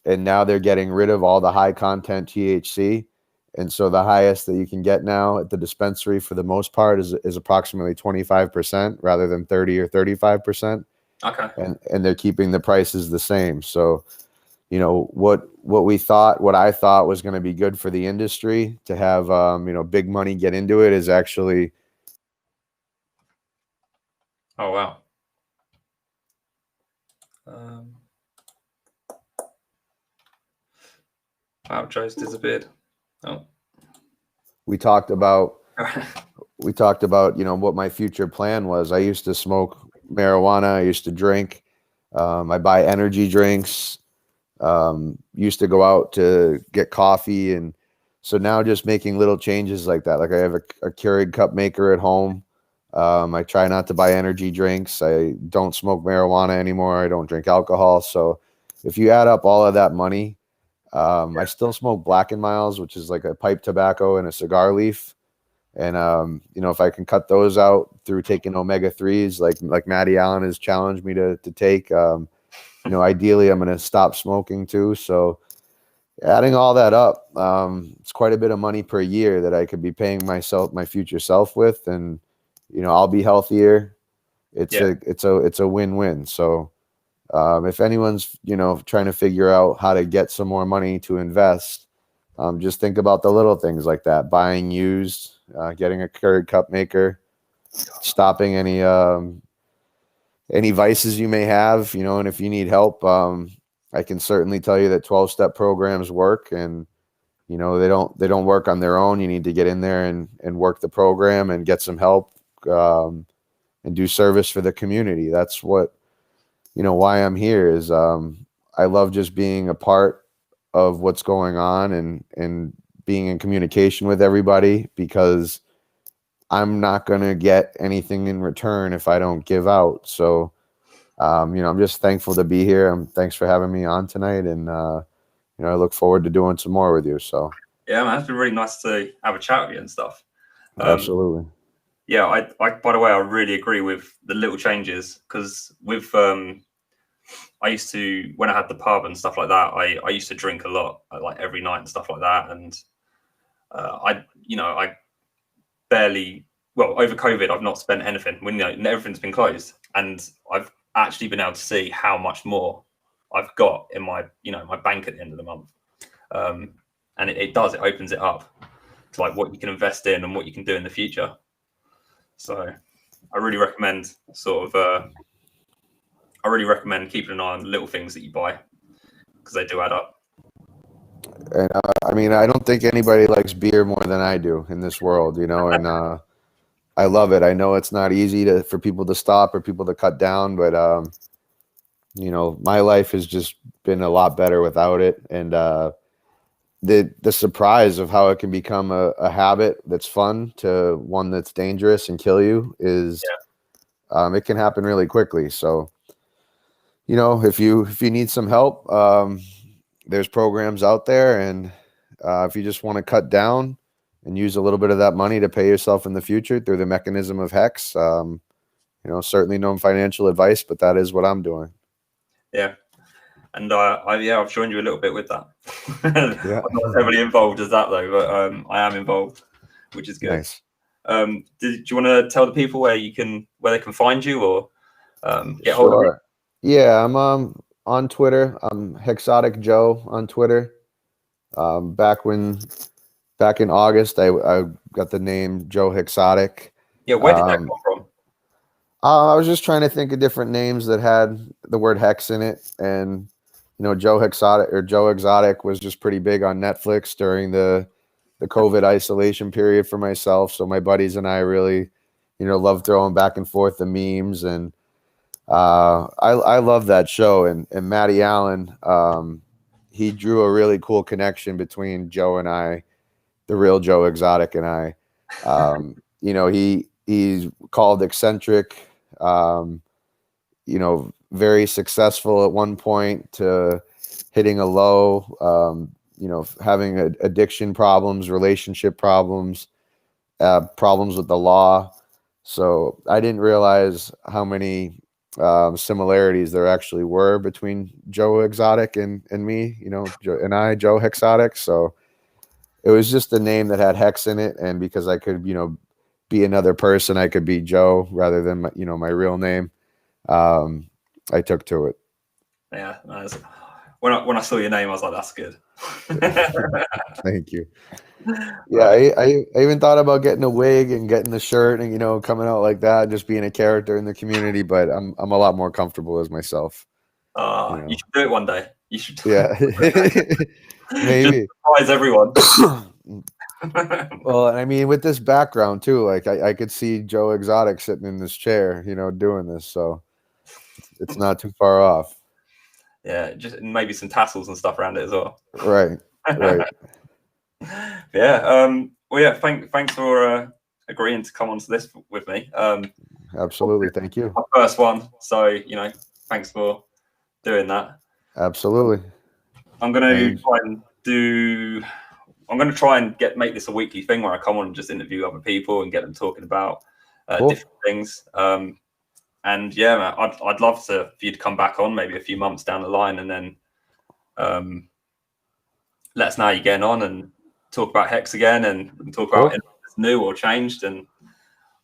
and now they're getting rid of all the high content THC. And so the highest that you can get now at the dispensary, for the most part, is approximately 25% rather than 30 or 35%. Okay. And they're keeping the prices the same. So, you know, what I thought was going to be good for the industry to have, you know, big money get into it, is actually. Oh, wow. Wow, Joe's disappeared. Oh. We talked about, you know, what my future plan was. I used to smoke marijuana. I used to drink. I buy energy drinks. Used to go out to get coffee. And so now just making little changes like that. Like I have a Keurig cup maker at home. I try not to buy energy drinks. I don't smoke marijuana anymore. I don't drink alcohol. So if you add up all of that money, I still smoke Black and Miles, which is like a pipe tobacco and a cigar leaf. And, you know, if I can cut those out through taking omega-3s, like Matty Allen has challenged me to take, you know, ideally I'm going to stop smoking too. So adding all that up, it's quite a bit of money per year that I could be paying my future self with. And, you know, I'll be healthier. It's a win-win. So, if anyone's, you know, trying to figure out how to get some more money to invest, just think about the little things like that: buying used, getting a Keurig cup maker, stopping any vices you may have, you know. And if you need help, I can certainly tell you that 12-step programs work, and you know, they don't work on their own. You need to get in there and work the program and get some help, and do service for the community. That's what, you know, why I'm here is, I love just being a part of what's going on, and being in communication with everybody, because I'm not going to get anything in return if I don't give out. So, you know, I'm just thankful to be here. Thanks for having me on tonight. And, you know, I look forward to doing some more with you. So yeah, man, it's been really nice to have a chat with you and stuff. Absolutely. Yeah, I by the way, I really agree with the little changes, because with I used to, when I had the pub and stuff like that, I used to drink a lot, like every night and stuff like that. And I barely, well, over COVID, I've not spent anything when, you know, everything's been closed, and I've actually been able to see how much more I've got in my, you know, my bank at the end of the month. And and it opens it up to like what you can invest in and what you can do in the future. So I really recommend keeping an eye on little things that you buy, because they do add up. And I mean, I don't think anybody likes beer more than I do in this world, you know, and I love it. I know it's not easy for people to stop or people to cut down, but you know, my life has just been a lot better without it. And the surprise of how it can become a habit that's fun to one that's dangerous and kill you is it can happen really quickly. So, you know, if you need some help, there's programs out there, and if you just want to cut down and use a little bit of that money to pay yourself in the future through the mechanism of Hex, you know, certainly no financial advice, but that is what I'm doing. Yeah. And I've joined you a little bit with that. Yeah. I'm not heavily involved as that though, but I am involved, which is good. Nice. Do you want to tell the people where they can find you, or get hold of you? Yeah, I'm on Twitter. I'm Hexotic Joe on Twitter. Back in August, I got the name Joe Hexotic. Yeah, where did that come from? I was just trying to think of different names that had the word hex in it, and you know, Joe Exotic was just pretty big on Netflix during the COVID isolation period for myself. So my buddies and I really, you know, love throwing back and forth the memes, and I love that show. And Matty Allen, he drew a really cool connection between Joe and I, the real Joe Exotic and I. You know, he's called eccentric, you know, very successful at one point to hitting a low, you know, having addiction problems, relationship problems, problems with the law. So I didn't realize how many similarities there actually were between Joe Exotic and me, you know, Joe Hexotic. So it was just a name that had hex in it, and because I could, you know, be another person, I could be Joe rather than my real name. I took to it. Yeah, when I saw your name, I was like, that's good. Thank you. Yeah, I even thought about getting a wig and getting the shirt and, you know, coming out like that, just being a character in the community. But I'm a lot more comfortable as myself. You should do it one day. You should. Yeah, maybe. Just surprise everyone. Well, I mean, with this background too, like I could see Joe Exotic sitting in this chair, you know, doing this, so it's not too far off. Yeah, just maybe some tassels and stuff around it as well. Right. Yeah. Well, yeah. Thanks for agreeing to come onto this with me. Absolutely. Thank you. My first one, so you know, thanks for doing that. Absolutely. I'm gonna try and make this a weekly thing where I come on and just interview other people and get them talking about different things. And yeah, man, I'd love for you to come back on maybe a few months down the line, and then let us know how you're getting on and talk about Hex again, and we can talk about anything that's new or changed. And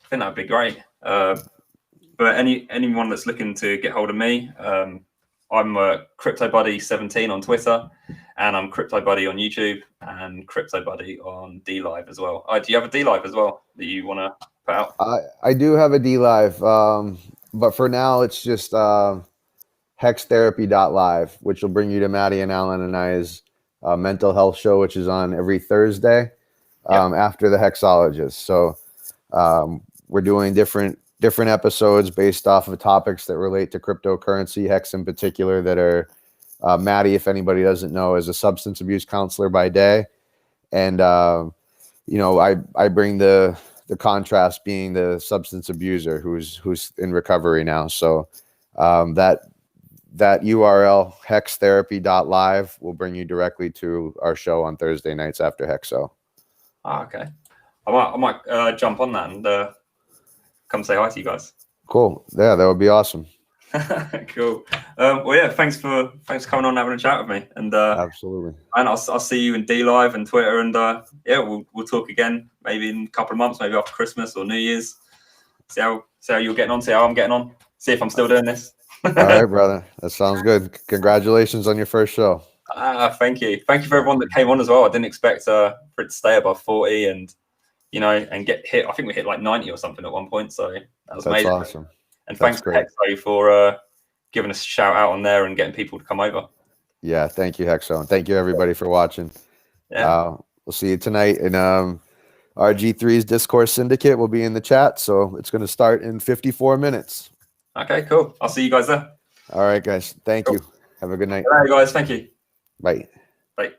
I think that'd be great. But anyone that's looking to get hold of me, I'm CryptoBuddy17 on Twitter, and I'm CryptoBuddy on YouTube, and CryptoBuddy on DLive as well. Do you have a DLive as well that you want to put out? I do have a DLive, but for now it's just hextherapy.live, which will bring you to Maddie and Alan and I's mental health show, which is on every Thursday after the Hexologist. So we're doing different episodes based off of topics that relate to cryptocurrency, Hex in particular, that are Maddie, if anybody doesn't know, is a substance abuse counselor by day. And, you know, I bring the contrast being the substance abuser who's in recovery now. So that URL, hextherapy.live, will bring you directly to our show on Thursday nights after Hexo. Okay. I might jump on that and come say hi to you guys. Cool. Yeah, that would be awesome. Cool. Well, yeah, thanks for coming on and having a chat with me. And absolutely. And I'll see you in DLive and Twitter, and yeah, we'll talk again maybe in a couple of months, maybe after Christmas or New Year's. See how you're getting on, see how I'm getting on, see if I'm still doing this. All right, brother. That sounds good. Congratulations on your first show. Thank you. Thank you for everyone that came on as well. I didn't expect for it to stay above 40 and, you know, and get hit. I think we hit like 90 or something at one point. So that was That's amazing. awesome. And That's thanks great. to Hexo for giving us a shout out on there and getting people to come over. Yeah, thank you, Hexo, and thank you everybody for watching. Yeah. We'll see you tonight. And RG3's Discourse Syndicate will be in the chat, so it's going to start in 54 minutes. Okay, cool. I'll see you guys there. All right, guys. Thank Cool. you. Have a good night. All right, guys. Thank you. Bye.